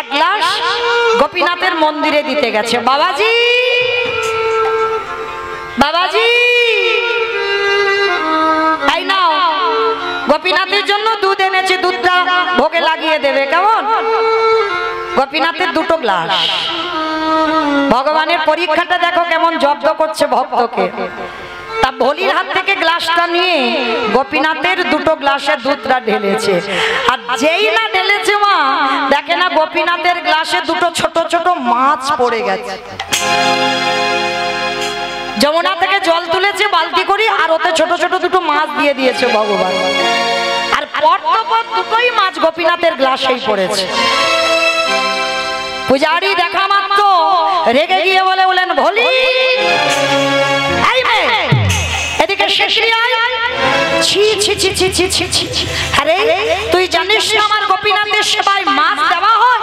1 গ্লাস গোপীনাথের মন্দিরে দিতে গেছে। বাবাজি, বাবাজি, তাই না, গোপীনাথের জন্য দুধ এনেছে, দুধটা ভোগে লাগিয়ে দেবে। কেমন? গোপীনাথের 2টো গ্লাস। ভগবানের পরীক্ষাটা দেখো কেমন জব্দ করছে ভক্তকে। তা ভলির হাত থেকে গ্লাসটা নিয়ে গোপীনাথের 2টো গ্লাসে দুধটা ঢেলেছে, আর যেই না ঢেলেছে মা দেখে না গোপীনাথের গ্লাসে 2টো ছোট ছোট মাছ পড়ে গেছে। যমুনা থেকে জল তুলেছে বালতি করে, আর ওতে ছোট ছোট 2টো মাছ দিয়ে দিয়েছে ভগবান, আর পরপর 2টোই মাছ গোপীনাথের গ্লাসেই পড়েছে। পূজারি দেখা মাত্র রেগে গিয়ে বলেন, ভলি এদিকে শিগগিরই আয়। ছি ছি ছি ছি ছি ছি ছি, আরে তুই জানিস না আমার গোপীনাথের সেবায় মাছ দেওয়া হয়,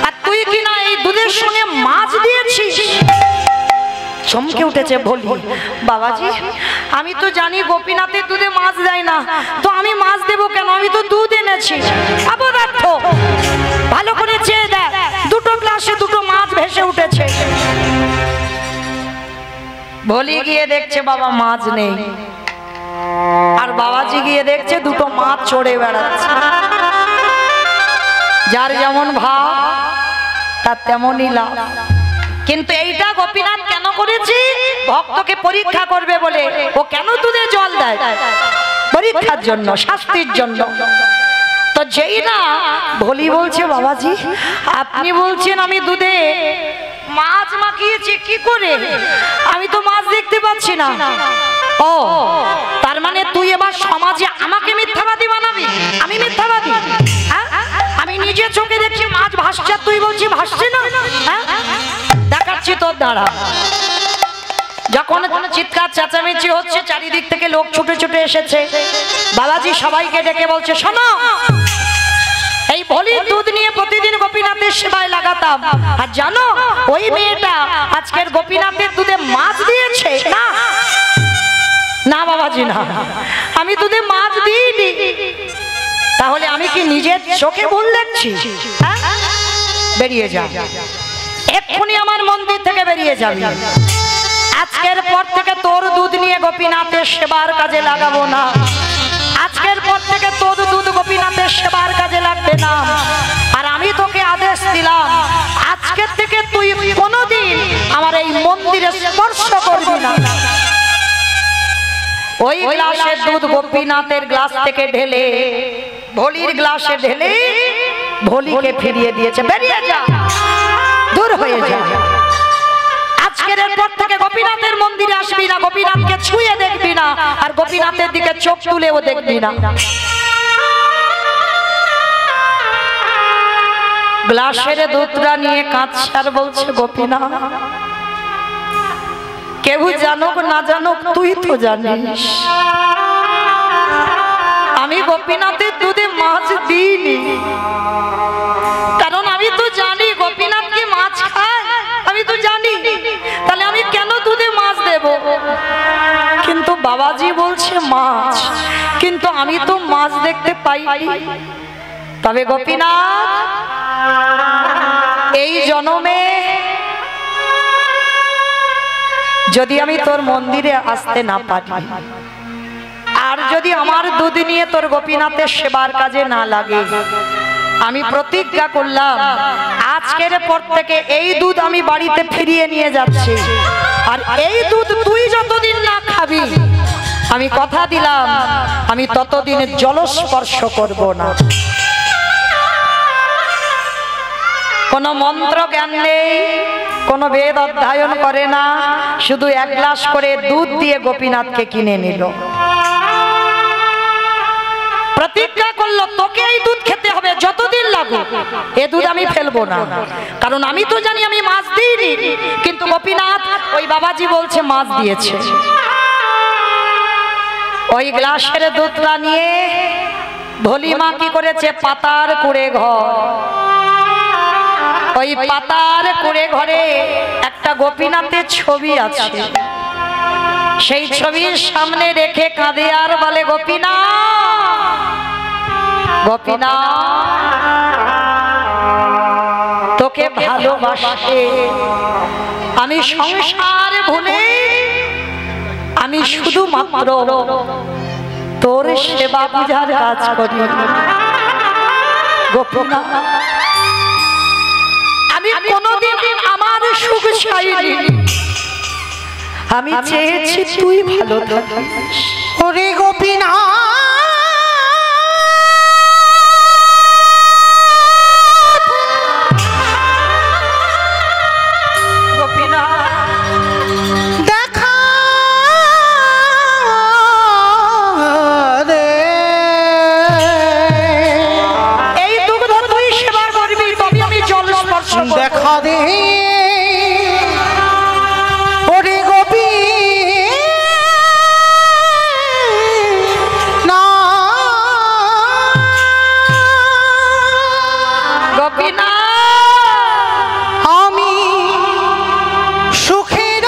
আর তুই কিনা এই দুধের সঙ্গে মাছ দিয়েছিস। চমকে উঠেছে ভলি, বাবাজি আমি তো জানি গোপীনাথের দুধে মাছ দেয় না, তো আমি মাছ দেবো কেন, আমি তো দুধ এনেছি। অপদার্থ, ভালো করে চেয়ে দেখ, 2টো গ্লাসে 2টো মাছ ভেসে উঠেছে। ভলি গিয়ে দেখছে বাবা মাছ নেই, আর বাবাজি গিয়ে দেখছে 2টো মাছ চড়ে বেড়াচ্ছে। যার যেমন ভাব তার তেমনই লাভ। কিন্তু এইটা গোপীনাথ কেন করেছে, ভক্তকে পরীক্ষা করবে বলে। ও কেন দুধে জল দেয়, পরীক্ষার জন্য, শাস্তির জন্য। তো যেই না ভলি বলছে, বাবাজি আপনি বলছেন আমি দুধে মাছ মাখিয়েছি, কি করে, আমি তো মাছ দেখতে পাচ্ছি না। ও তার মানে তুই এবার সমাজে আমাকে মিথ্যাবাদী বানাবি? আমি মিথ্যাবাদী? আমি নিজে চোখে দেখছি মাছ ভাসছে, তুই বলছি ভাসছে না। দেখাচ্ছি তোর, দাঁড়া। যখন চিৎকার চেঁচামেচি হচ্ছে, চারিদিক থেকে লোক ছুটে ছুটে এসেছে। বালাজি সবাইকে ডেকে বলছে, শোনো, এই ভলির দুধ নিয়ে প্রতিদিন গোপীনাথের সেবায় লাগাতাম, আর জানো ওই মেয়েটা আজকের গোপীনাথের দুধে মাছ দিয়েছে। না না বাবাজি, না, আমি দুধে মাছ দিইনি। তাহলে আমি কি নিজের চোখে ভুল দেখছি? বেরিয়ে যা, এক্ষুনি আমার মন্দির থেকে বেরিয়ে যাবি। আজকের পর থেকে তোর দুধ নিয়ে গোপীনাথের সেবার কাজে লাগাবো না। আজকের পর থেকে তোর দুধ গোপীনাথের সেবার কাজে লাগবে না। আর আমি তোকে আদেশ দিলাম, আজকের থেকে তুই কোনোদিন আমার এই মন্দিরে স্পর্শ করবি না। ওই গ্লাসের দুধ গোপীনাথের গ্লাস থেকে ঢেলে ভলির গ্লাসে ঢেলে ভলিকে ফিরিয়ে দিয়েছে। বেরিয়ে যা, দূর হয়ে যা। আজকের পর থেকে গোপীনাথের মন্দিরে আসবি না, গোপীনাথকে ছুঁয়ে দেখবি না, আর গোপীনাথের দিকে চোখ তুলেও দেখবি না। গ্লাসের দুধটা নিয়ে কাঁদছে আর বলছে, গোপীনাথ, কেউ জানুক না জানুক তুই তো জানিস আমি গোপীনাথের দুধে মাছ দিইনি, কারণ আমি তো জানি গোপীনাথ কি মাছ খায়, আমি তো জানি, তাহলে আমি কেন দুধে মাছ দেব? কিন্তু বাবাজি বলছে মাছ, কিন্তু আমি তো মাছ দেখতে পাইনি। তবে গোপীনাথ, এই জন্মে যদি আমি তোর মন্দিরে আসতে না পারি, আর যদি আমার দুধ নিয়ে তোর গোপীনাথের সেবার কাজে না লাগে, আমি প্রতিজ্ঞা করলাম আজকের পর থেকে এই দুধ আমি বাড়িতে ফিরিয়ে নিয়ে যাচ্ছি। আর এই দুধ তুই যতদিন না খাবি, আমি কথা দিলাম আমি ততদিন জলস্পর্শ করব না। কোনো মন্ত্র জ্ঞান নেই, কোনো বেদ অধ্যয়ন করে না, শুধু এক গ্লাস করে দুধ দিয়ে গোপীনাথকে কিনে নিল। প্রতিজ্ঞা করলো তোকে এই দুধ খেতে হবে যতদিন লাগুক, এ দুধ আমি ফেলবো না, কারণ আমি তো জানি আমি মাছ দিইনি, কিন্তু গোপীনাথ ওই বাবাজি বলছে মাছ দিয়েছে। ওই গ্লাসের দুধটা নিয়ে ভলিমা কি করেছে, পাতার কুড়ে ঘর, ওই পাতার কুড়ে ঘরে একটা গোপীনাথের ছবি আছে, সেই ছবির সামনে রেখে কাঁদে আর বলে, গোপীনাথ, গোপীনাথ, তোকে ভালোবাসে আমি সংসার ভুলে আমি শুধুমাত্র তোর সেবা পূজার কাজ করি। গোপীনাথ, আমি কোনোদিন আমার সুখ চাইনি, আমি চেয়েছি তুই ভালো থাকিস। ওরে গোপীনাথ, দেখা দে, এই দুগ্ধ তুই সেবা করবি, তবে আমি জল স্পর্শ করব। দেখা দে ওরে গোপীনাথ, আমি সুখের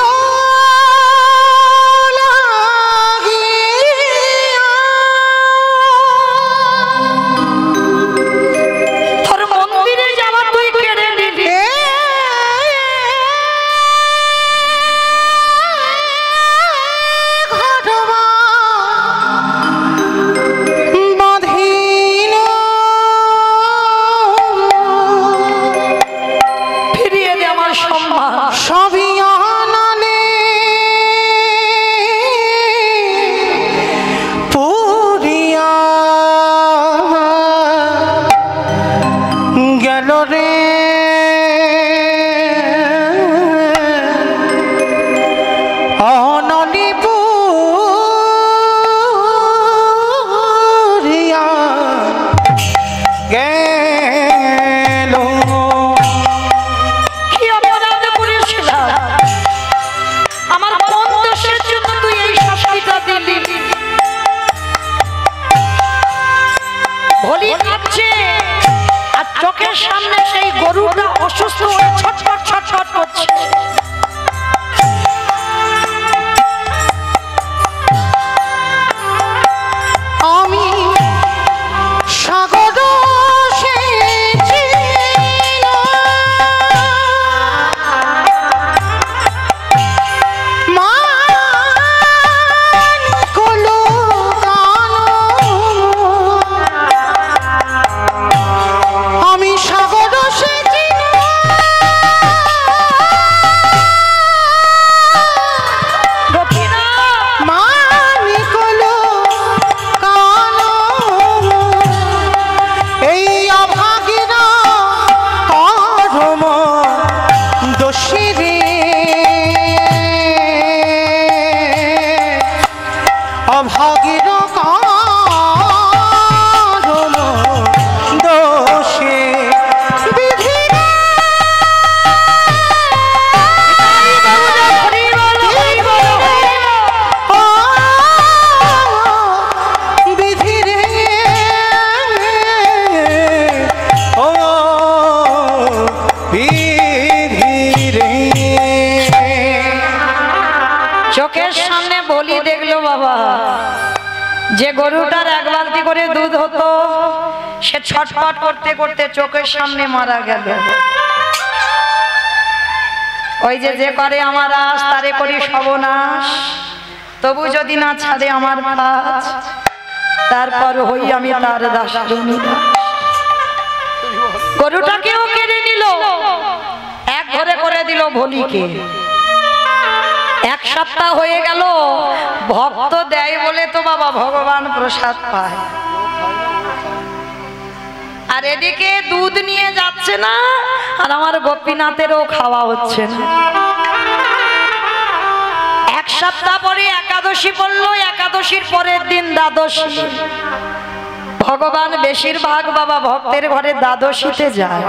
তোর মন্দিরে যাওয়া তুই কেড়ে নিলি, ভোলি কাঁদছে আর চোখের সামনে সেই গরুটা অসুস্থ হয়ে ছটফট ছটফট করছে। আমি সাগর সেচি না, মান কলো গান, আমি সাগর সেচি না, মান কলো গান, এই অভাগীরা করম দোষী রে, অভাগীরা করম দোষে বিধি রে, ও বিধি রে, ও বিধি রে। চোখের সামনে বলি দেখলো বাবা, যে গরুটার এক বালতি করে দুধ হতো সে ছটফট করতে করতে চোখের সামনে মারা গেল। ওই যে করে আমার আশ তারে করি সর্বনাশ, তবু যদি না ছাড়ে আমার কাজ, তারপর হই আমি তার দাস। গরুটাকেও কেড়ে নিল, এক ঘরে করে দিল ভোলিকে। এক সপ্তাহ হয়ে গেল, ভক্ত দেয় বলে তো বাবা ভগবান প্রসাদ পায়, আর এদিকে দুধ নিয়ে যাচ্ছে না, আর আমার গোপীনাথেরও খাওয়া হচ্ছে না। এক সপ্তাহ পরে একাদশী পড়লো, একাদশীর পরের দিন দ্বাদশী। ভগবান বেশিরভাগ বাবা ভক্তের ঘরে দ্বাদশীতে যায়।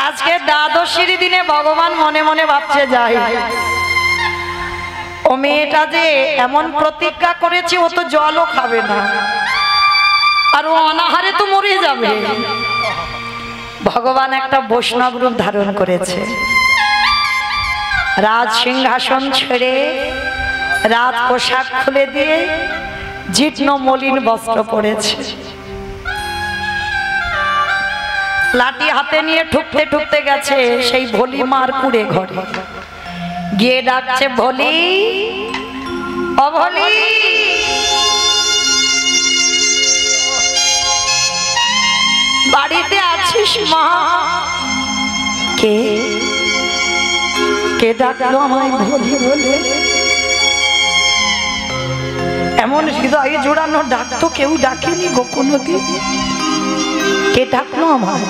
আজকে দ্বাদশীর দিনে ভগবান মনে মনে ভাবছে যাই, ও মেয়েটা যে এমন প্রতিজ্ঞা করেছে ও তো জলও খাবে না, আর ও অনাহারে তো মরে যাবে। ভগবান একটা বৈষ্ণব রূপ ধারণ করেছে, রাজ সিংহাসন ছেড়ে রাত পোশাক খুলে দিয়ে জীর্ণ মলিন বস্ত্র পরেছে, লাঠি হাতে নিয়ে ঠুকতে ঠুকতে গেছে সেই ভোলি মার কুড়ে ঘরে, গিয়ে ডাকছে ভোলি, ও ভোলি, বাড়িতে আছিস মা? কে কে ডাকলো আমায় ভোলি বলে? এমন হৃদয়ে জোড়ানো ডাক তো কেউ ডাকেনি গো কোনোদিন। কে ডাকলো আমার?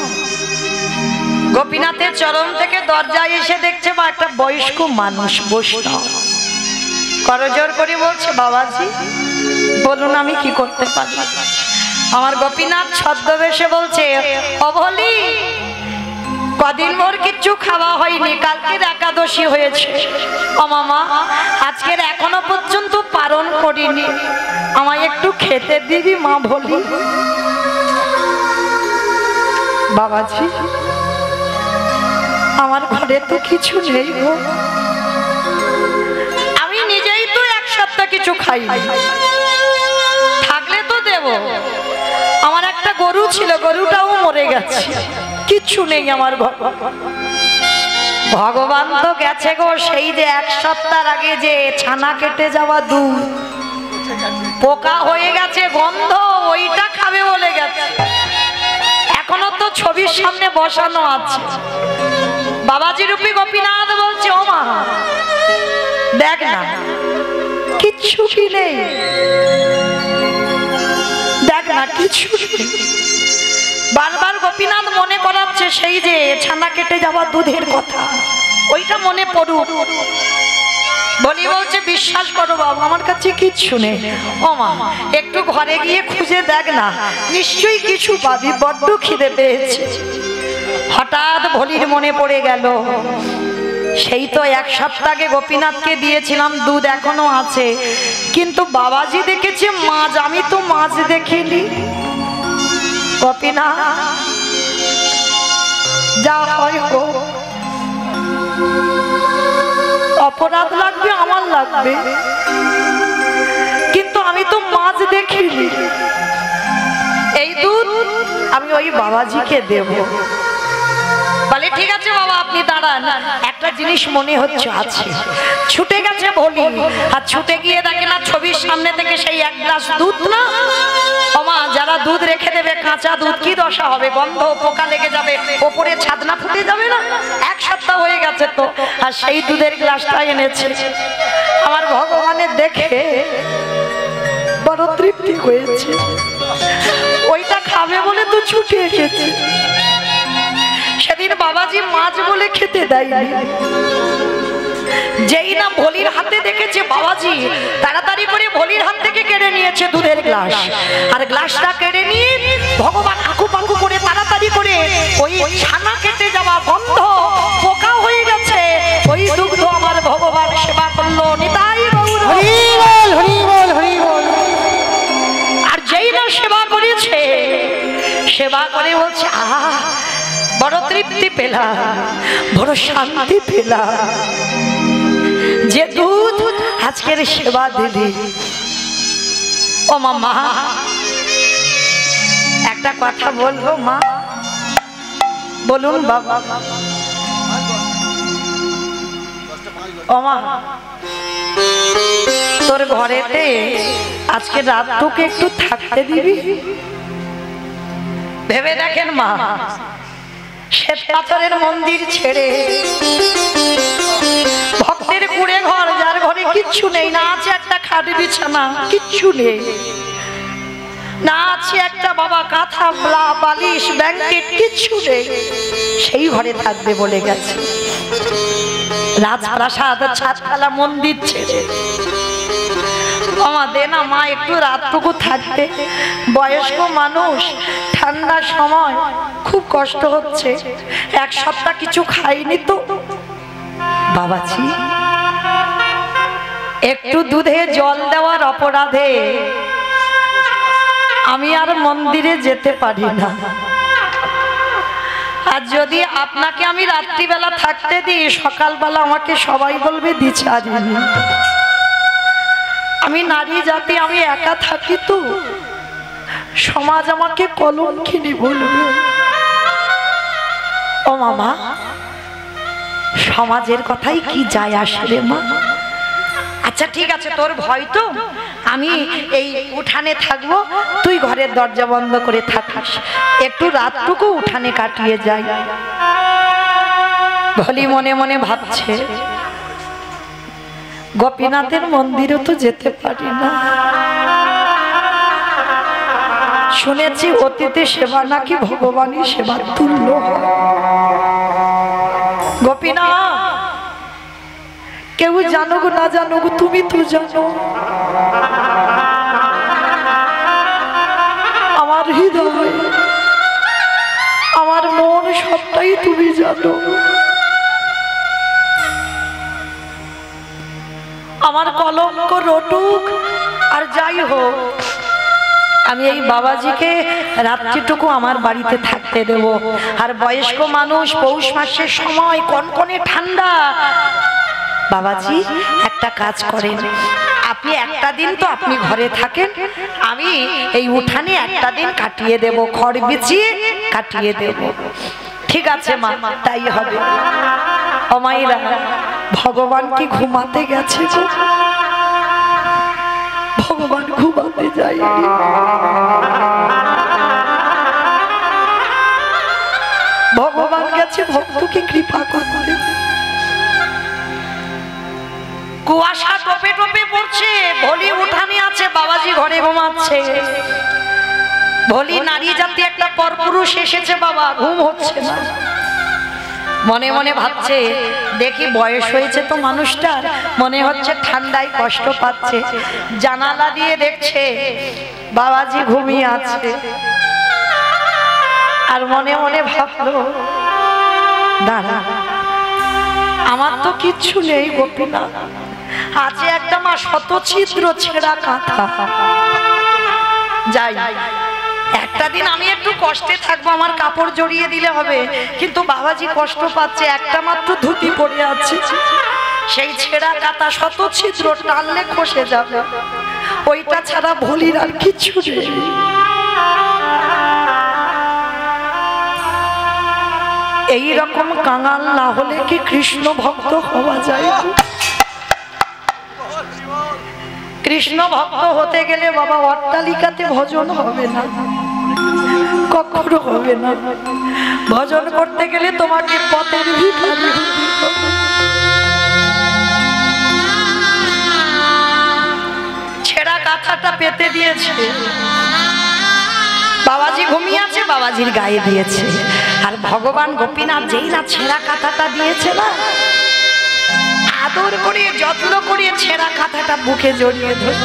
গোপীনাথের চরণ থেকে দরজায় এসে দেখছে বা একটা বয়স্ক মানুষ বৈষ্ণব, করজোর করে বলছে, বাবাজি বলুন আমি কি করতে পারি? আমার গোপীনাথ ছদ্মবেশে বলছে, ও ভোলি, কদিন মোর কিচ্ছু খাওয়া হয়নি, কালকের একাদশী হয়েছে, ও মামা আজকের এখনো পর্যন্ত পালন করিনি, আমায় একটু খেতে দিবি মা ভোলি? বাবাজি আমার ঘরে তো কিছু নেই গো, আমি নিজেই তো এক সপ্তাহ কিছু খাই, থাকলে তো দেব। আমার একটা গরু ছিল, গরুটাও মরে গেছে, কিচ্ছু নেই আমার ঘর। ভগবান তো গেছে গো, সেই যে এক সপ্তাহ আগে যে ছানা কেটে যাওয়া দুধ পোকা হয়ে গেছে, গন্ধ, ওইটা খাবে বলে গেছে। এখনো তো ছবির সামনে বসানো আছে। বাবাজি রূপী গোপীনাথ বলছে, ও মা দেখ না কিচ্ছু কি নেই, দেখ না কিছু নেই। বারবার গোপীনাথ মনে করাচ্ছে সেই যে ছানা কেটে যাওয়া দুধের কথা, ওইটা মনে পড়ুক। বলি বলছে, বিশ্বাস করো বাবা আমার কাছে কিচ্ছু নেই। ও মা একটু ঘরে গিয়ে খুঁজে দেখ না, নিশ্চয়ই কিছু পাবি, বড্ড খিদে পেয়েছে। হঠাৎ ভোলির মনে পড়ে গেল সেই তো এক সপ্তাহ আগে গোপীনাথকে দিয়েছিলাম, দুধ এখনো আছে, কিন্তু বাবাজি দেখেছে মাছ, আমি তো মাছ দেখিনি। গোপীনাথ যা হয় গো, অপরাধ লাগবে আমার লাগবে, কিন্তু আমি তো মাছ দেখিনি। এই দুধ আমি ওই বাবাজিকে দেব। বলে ঠিক আছে বাবা, আপনি দাঁড়ান, একটা জিনিস মনে হচ্ছে আছে। ছুটে গেছে বলি, আর ছুটে গিয়ে দেখে না ছবির সামনে থেকে সেই এক গ্লাস দুধ না, ওমা যারা দুধ রেখে দেবে কাঁচা দুধ কি দশা হবে, গন্ধ পোকা লেগে যাবে, ওপরে ছাদনা ফুটে যাবে না। এক সপ্তাহ হয়ে গেছে তো, আর সেই দুধের গ্লাসটা এনেছে। আমার ভগবানের দেখে বড় তৃপ্তি হয়েছে, ওইটা খাবে বলে তো ছুটে এসেছে। সেদিন বাবাজি মাছ বলে খেতে দেয়নি, যেই না ভলির হাতে দেখেছে বাবাজি, তাড়াতাড়ি করে ভলির হাত থেকে কেড়ে নিয়েছে দুধের গ্লাস, আর গ্লাসটা কেড়ে নিয়ে ভগবান আকু পাকু করে তাড়াতাড়ি করে ওই ছানা কেটে যাওয়া গন্ধ পোকা হয়ে গেছে, ওই দুগ্ধ আমার ভগবান সেবা করলো। নিতাই গৌর হরি বল, হরি বল, হরি বল। আর যেই না সেবা করেছে, সেবা করে বলছে আহা বড় তৃপ্তি পেলাম, বড় শান্তি পেলাম, যে দুধ আজকের সেবা দিলি। ও মা, একটা কথা বলবো মা? বলুন বাবা। ও মা, তোর ঘরেতে আজকে রাতটুকু একটু থাকতে দিবি? ভেবে দেখেন মা, শ্বেত পাথরের মন্দির ছেড়ে ভক্তের কুড়ে ঘর, যার ঘরে কিচ্ছু নেই, না আছে একটা খাট বিছানা, কিচ্ছু নেই, না আছে একটা বাবা কাঁথা বালিশ ব্ল্যাঙ্কেট, কিচ্ছু নেই, সেই ঘরে থাকবে বলে গেছে। রাজপ্রাসাদ ছাদখালা মন্দির ছেড়ে আমাদের না মা একটু রাতটুকু থাকতে, বয়স্ক মানুষ, ঠান্ডার সময় খুব কষ্ট হচ্ছে, এক সপ্তাহ কিছু খাইনি তো। বাবাজি একটু দুধে জল দেওয়ার অপরাধে আমি আর মন্দিরে যেতে পারি না, আর যদি আপনাকে আমি রাত্রিবেলা থাকতে দিই, সকালবেলা আমাকে সবাই বলবে দ্বিচারিণী। আমি নারী জাতি, আমি একা থাকি তো, সমাজ আমাকে কলঙ্কিনী বলবে। ও মামা, সমাজের কথাই কি যায় আসে রে মা? আচ্ছা ঠিক আছে, তোর ভয় তো, আমি এই উঠানে থাকবো, তুই ঘরের দরজা বন্ধ করে থাকিস, একটু রাতটুকু উঠানে কাটিয়ে যাই। ভলি মনে মনে ভাবছে গোপীনাথের মন্দিরে তো যেতে পারি না, শুনেছি অতিথি সেবা নাকি ভগবানের সেবার তুল্য। গোপীনাথ, কেউ জানুক না জানুক, তুমি তো জানো, আমার হৃদয়, আমার মন সবটাই তুমি জানো। আমার কলঙ্ক রটুক আর যাই হোক, আমি এই বাবাজিকে রাত্রিটুকু আমার বাড়িতে থাকতে দেব। আর বয়স্ক মানুষ, পৌষ মাসের সময় কনকনে ঠান্ডা, বাবাজি একটা কাজ করেন, আপনি একটা দিন তো আপনি ঘরে থাকেন, আমি এই উঠানে একটা দিন কাটিয়ে দেব, খড় বিছিয়ে কাটিয়ে দেব। ঠিক আছে মা, তাই হবে। ও মাইরা, ভগবান কি ঘুমাতে গেছে গো? ভগবান ঘুমাতে যায়, ভগবান গেছে ভক্তকে কৃপা করতে। কুয়াশা টোপে টোপে পড়ছে, ভলি উঠানে আছে, বাবাজি ঘরে ঘুমাচ্ছে। ভলি নারী জাতি একটা পরপুরুষ এসেছে, বাবা ঘুম হচ্ছে না, মনে মনে ভাবছে দেখি বয়স হয়েছে তো মানুষটার, মনে হচ্ছে ঠান্ডায় কষ্ট পাচ্ছে, জানালা দিয়ে দেখছে বাবাজি ঘুমিয়ে আছে, আর মনে মনে ভাবলো দাঁড়া আমার তো কিচ্ছু নেই গোপীনাথ, আছে একটা মা শতছিদ্র ছেঁড়া কাঁথা। যাই, একটা দিন আমি একটু কষ্টে থাকবো, আমার কাপড় জড়িয়ে দিলে হবে, কিন্তু বাবাজি কষ্ট পাচ্ছে, একটা মাত্র ধুতি পড়ে আছে, সেই ছেঁড়া কাঁথা শতছিদ্র টানলে খসে যাবে, ওইটা ছাড়া ভুলির আর কিছু নেই। এইরকম কাঙাল না হলে কি কৃষ্ণ ভক্ত হওয়া যায়? কৃষ্ণ ভক্ত হতে গেলে বাবা অট্টালিকাতে ভজন হবে না, কখনো হবে না। ভজন করতে গেলে তোমাকে পথের ভিখারি হতে হবে। ছেঁড়া কাঁথাটা পেতে দিয়েছে, বাবাজি ঘুমিয়ে আছে, বাবাজির গায়ে দিয়েছে, আর ভগবান গোপীনাথ যেই না ছেঁড়া কাঁথাটা দিয়েছে না, আদর করে যত্ন করে ছেঁড়া কাঁথাটা বুকে জড়িয়ে ধরে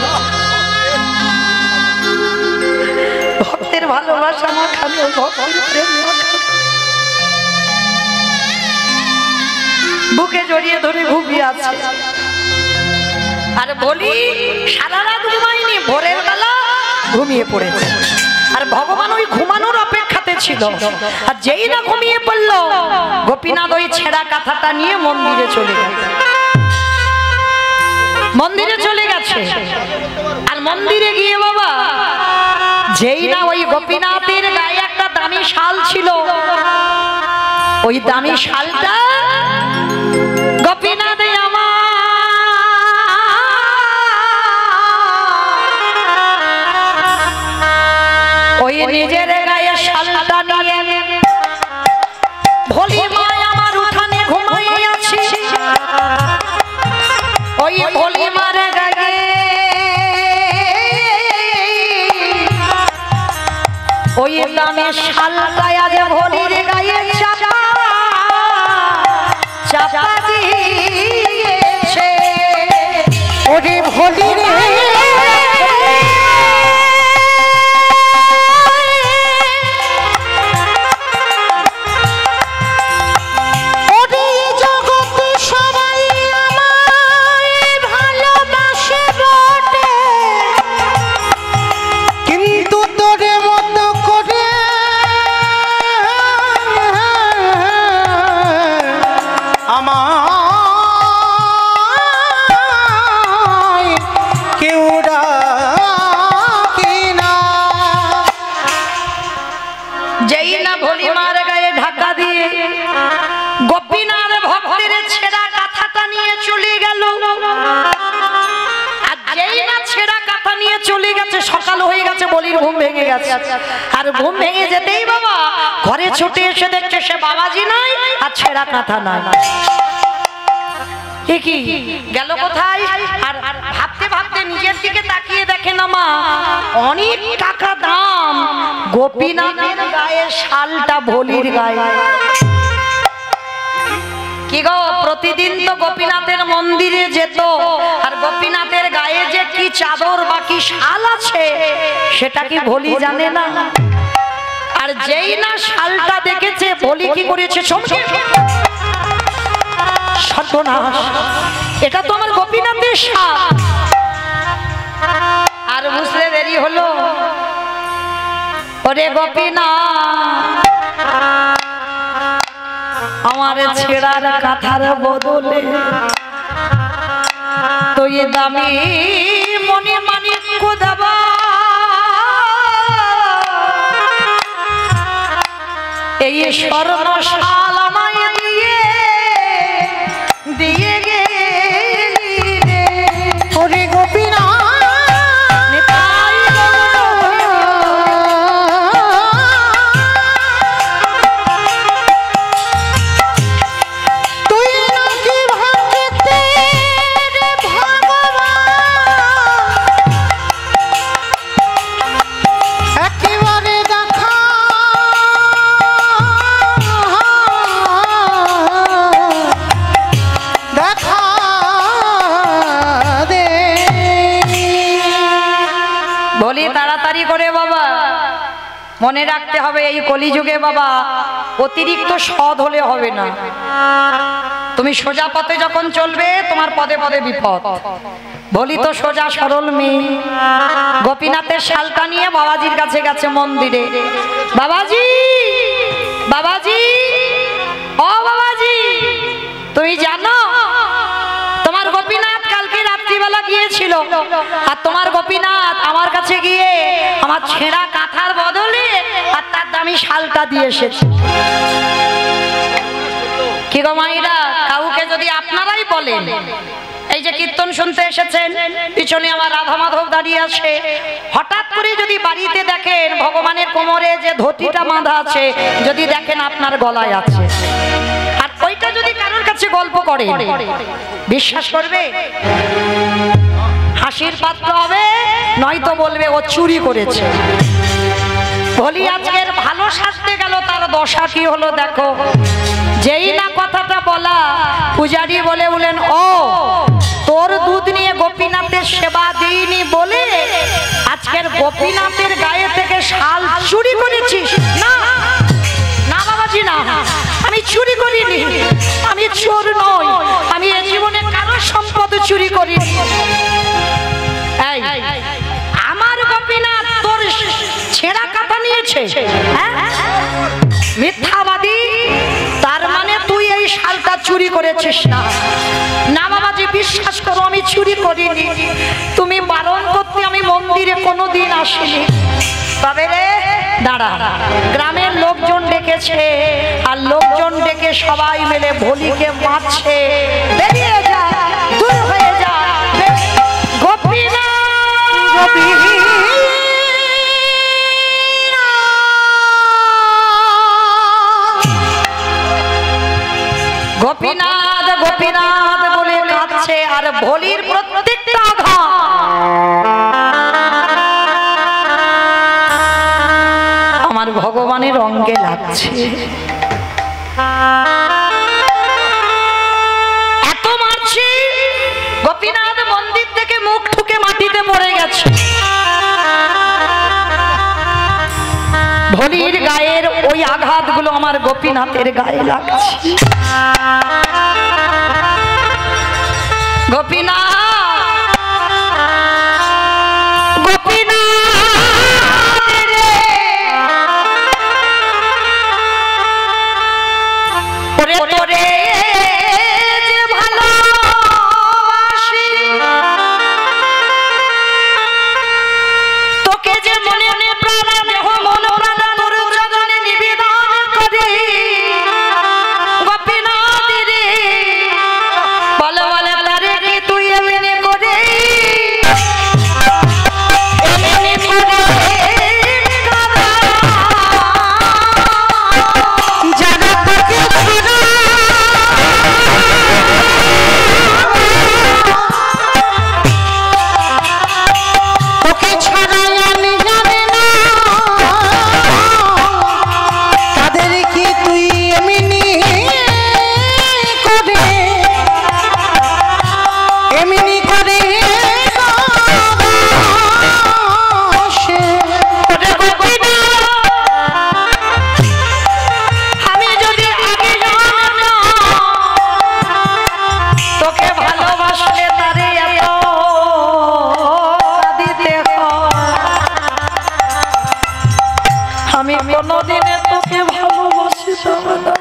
ভক্তের ভালোবাসা মাখানো, ভক্তের প্রেম মাখানো, বুকে জড়িয়ে ধরে ঘুমিয়ে আছে। আর বলি সারা রাত ঘুমায়নি, ভোরের বেলা ঘুমিয়ে পড়েছে, আর ভগবান ওই ঘুমানোর অপেক্ষাতে ছিল। আর যেই না ঘুমিয়ে পড়ল, গোপীনাথ ওই ছেঁড়া কাঁথাটা নিয়ে মন্দিরে চলে গেছে, মন্দিরে চলে গেছে। আর মন্দিরে গিয়ে বাবা যেই না ওই গোপীনাথের গায়ে একটা দামি শাল ছিল, ওই দামি শালটা গোপীনাথে আমার ওই নিজের গায়ে শালটা নিয়ে ভোলি মা আমার উঠানে ঘুমাই আছে, ওই ভোলি মার গায়ে ওই দামে শালটা আজ ভোলির গায়ে চাপা চাপা দিয়েছে। ওরে ভোলি রে সকাল হয়ে গেছে, বলির ঘুম ভেঙে গেছে। আর ঘুম ভেঙে যেতেই বাবা ঘরে ছুটে এসে দেখছে সে বাবাজি নাই আর ছেঁড়া কাঁথা নাই। কি গেল কোথায়? আর ভাবতে ভাবতে নিজের দিকে তাকিয়ে দেখে না মা অনেক টাকা দাম গোপীনাথের গায়ে শালটা ভোলির গায়ে। কি গো, প্রতিদিন তো গোপীনাথের মন্দিরে যেত, আর গোপীনাথের গায়ে যে কি চাদর বা কি শাল আছে সেটা কি ভোলি জানে না? আর যেই না শালটা দেখেছে, ভোলি কি করেছে? সর্বনাশ, এটা তো আমার গোপীনাথের শাল। আর বুঝতে দেরি হলো, ওরে গোপীনাথ আমার ছেঁড়ার কাঁথার বদলে তুই দামি মনি মানিক্য দেবা, এই স্বর্ণ শাল আমায় দিয়ে দিয়ে গেলি রে। ওরে গোপীনাথ মনে রাখতে হবে, এই কলিযুগে বাবা অতিরিক্ত সৎ হলে হবে না। তুমি সোজা পথে যখন চলবে তোমার পদে পদে বিপদ। বলি তো সোজা সরল মেয়ে গোপীনাথের শালটা নিয়ে বাবাজির কাছে গেছে মন্দিরে। বাবাজি, বাবাজি, ও বাবাজি, তুমি জানো তোমার গোপীনাথ কালকে রাত্রিবেলা গিয়েছিল, আর তোমার গোপীনাথ আমার কাছে গিয়ে আমার ছেঁড়া কাঁথার বদলে আর তার দামি শালটা দিয়ে এসেছে। কি গো মাইরা, কাউকে যদি আপনারাই বলেন, এই যে কীর্তন শুনতে এসেছেন, পিছনে আমার রাধা মাধব দাঁড়িয়ে আছে, হঠাৎ করে যদি বাড়িতে দেখেন ভগবানের কোমরে যে ধুতিটা বাঁধা আছে, যদি দেখেন আপনার গলায় আছে, আর ওইটা যদি কারোর কাছে গল্প করে, বিশ্বাস করবে? হাসির পাত্র হবে, নয়তো বলবে ও চুরি করেছে। বলি আজকের ভালো সাজতে গেল, তার দশা কি হলো দেখো। যেই না কথাটা বলা, পূজারি বলে বলেন, ও তোর দুধ নিয়ে গোপীনাথের সেবা দিইনি বলে আজকের গোপীনাথের গায়ে থেকে শাল চুরি করেছিস? না না বাবাজি, না, আমি চুরি করিনি, আমি চোর নই, আমি এই জীবনে কারোর সম্পদ চুরি করিনি। এই আমার গোপীনাথ তোর ছেঁড়া কাঁথা নিয়েছে? মিথ্যাবাদী, তার মানে তুই এই শালটা চুরি করেছিস? না না বাবাজি, বিশ্বাস করো আমি চুরি করিনি, তুমি বারণ করতে আমি মন্দিরে কোনোদিন আসিনি। তবে রে দাঁড়া, গ্রামের লোকজন ডেকেছে, আর লোকজন ডেকে সবাই মিলে ভোলিকে মারছে, বেরিয়ে যা, দূর হয়ে যা। গোপীনাথ, গোপীনাথ গোপীনাথ বলে কাঁদছে, আর ভোলির প্রত্যেকটা আঘাত আমার ভগবানের অঙ্গে লাগছে। এত মারছে, গোপীনাথ মন্দির থেকে মুখ ঠুকে মাটিতে পড়ে গেছে। ভোলির গায়ের ওই আঘাতগুলো আমার গোপীনাথের গায়ে লাগছে। গোপীনাথ, গোপীনাথ রে, ওরে তোরে যে ভালোবাসি, তোকে যে মনে মনে প্রাণ দেহ মন প্রাণ তোর জগনে নিবেদন করি। গোপীনাথ রে, বল বল তারে কি তুই এমনি করে, এমনি করে জানা তোকে ছাড়া, তোকে ছাড়া আমি জানি না, তাদের কি তুই এমনি করে, এমনি করে ভালোবাসে। ওরে গোপীনাথ, আমি যদি আগে জানতাম তোকে ভালোবাসলে তারে এত কাঁদিতে হয়, আমি কোনোদিনে তোকে ভালোবাসিতাম না।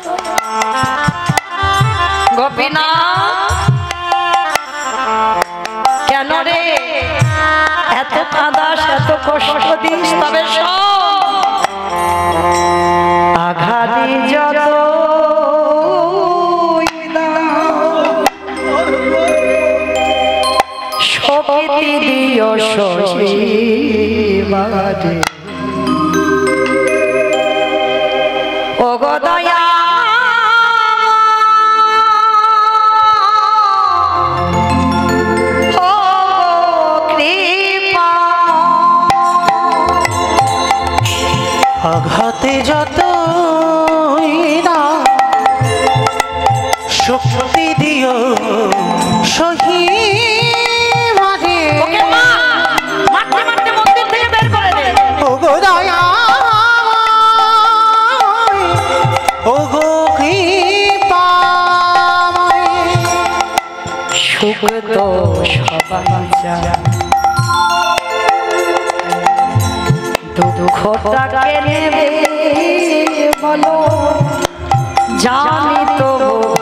গোপীনাথ, কেন রে এত কাঁদাস, এত কষ্ট দিস? তবে আঘাতি যত শক্তি দিও সজীবারে, ও গো দয়া আঘাতে যত শক্তি দিও সহিবারে। মারতে মারতে মন্দির থেকে বের করে দে। ও গো দয়া, ও গো কৃপাময়, দুঃখটাকে নেবে বলো, জানি তো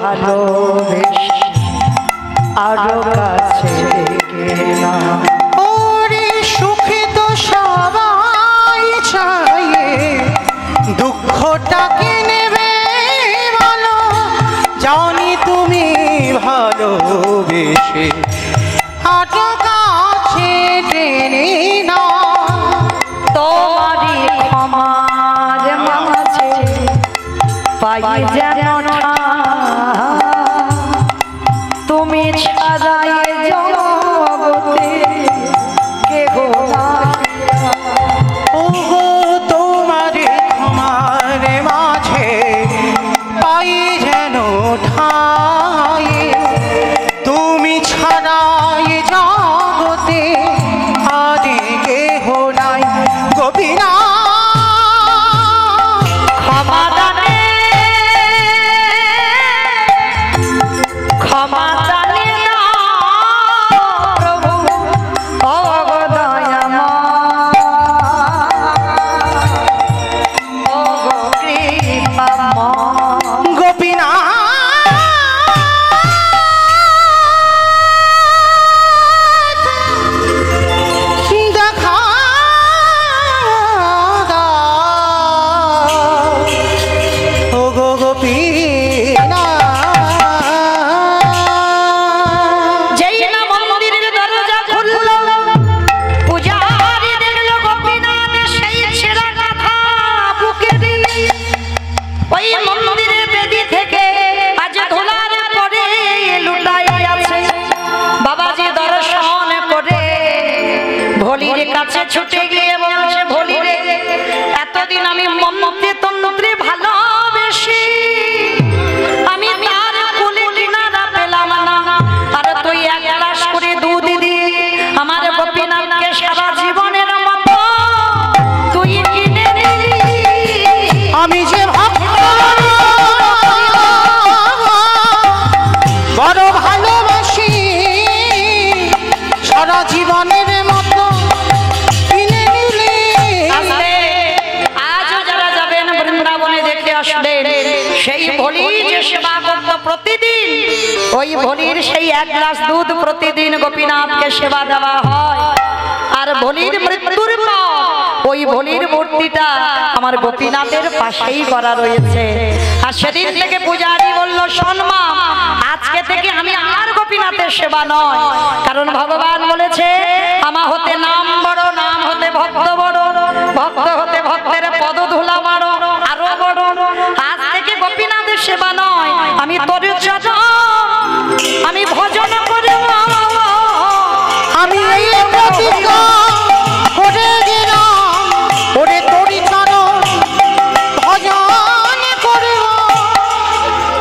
ভালোবেসে আরো কাছে ডেকে না। ওরে সুখে তো সবাই চায়, দুঃখটাকে নেবে বলো, জানি তুমি ভালোবেসে আরো কাছে টেনে না। তোমারই ক্ষমার মাঝে পাই যেন ঠাঁই, তুমি ছাড়া এ জগতে কেহ নাই। ওগো তোমার ক্ষমার মাঝে পাই যেন ঠাই, তুমি ছাড়া এ জগতে আর কেহ নাই। গোপীনা ক্ষমা দানে, ক্ষমা দানে না প্রভু, ও গো দয়াময়, ও গো কৃপাময়। গোপীনা দেখা দাও, ওগো গোপীনা। যেই না মন্দিরের দরজা খুললো, পূজারি দেখলো গোপীনাথ সেই ছেঁড়া কাঁথা বুকে দিয়ে। ওই মন্দিরের বেদি থেকে আজ ধুলার পরে লুটাই আছে। বাবাজি দর্শন করে ভোলির কাছে ছুটে গিয়ে বলছে, ভোলি রে, এতদিন আমি মন্ত্রে তন্ত্রে ভালোবেসে আমি তার কুলে কিনারা পেলাম না, আর তুই এক গ্লাস করে দুধ দিয়ে আমার গোপীনাথকে সারা জীবনের মতো তুই কিনে নিলি। আমি যে ভক্ত বড় ভালোবাসি, সারা জীবনের মতো কিনে নিলে। আসলে আজও যারা যাবেন বৃন্দাবনে দেখে আসবেন, সেই ভোলি যে সেবা করত প্রতিদিন, ওই ভোলির সেই এক গ্লাস দুধ প্রতিদিন গোপীনাথকে সেবা দেওয়া হয়। আর ভোলির মৃত্যুর পর ওই ভোলির মূর্তিটা আমার গোপীনাথের পাশেই করা রয়েছে। আর সেদিন থেকে পূজারি বলল, শোন মা, আজকে থেকে আমি আর গোপীনাথের সেবা নয়, কারণ ভগবান বলেছে আমা হতে নাম বড়, নাম হতে ভক্ত বড়, ভক্ত হতে ভক্তের পদ ধুলা বড় আরো বড়। আজ থেকে গোপীনাথের সেবা নয়, আমি তোর চরণ আমি ভজন করে আমি এই প্রতিজ্ঞা করে গেলাম, ওরে তোরি চরণ ভজন করব।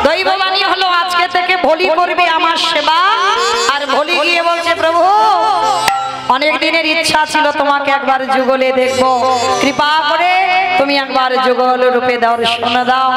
দৈববাণী হলো আজকে থেকে ভোলি করবে আমার সেবা। আর ভোলি গিয়ে বলছে, প্রভু অনেক দিনের ইচ্ছা ছিল তোমাকে একবার যুগলে দেখবো, কৃপা করে তুমি একবার যুগল রূপে দর্শন দাও।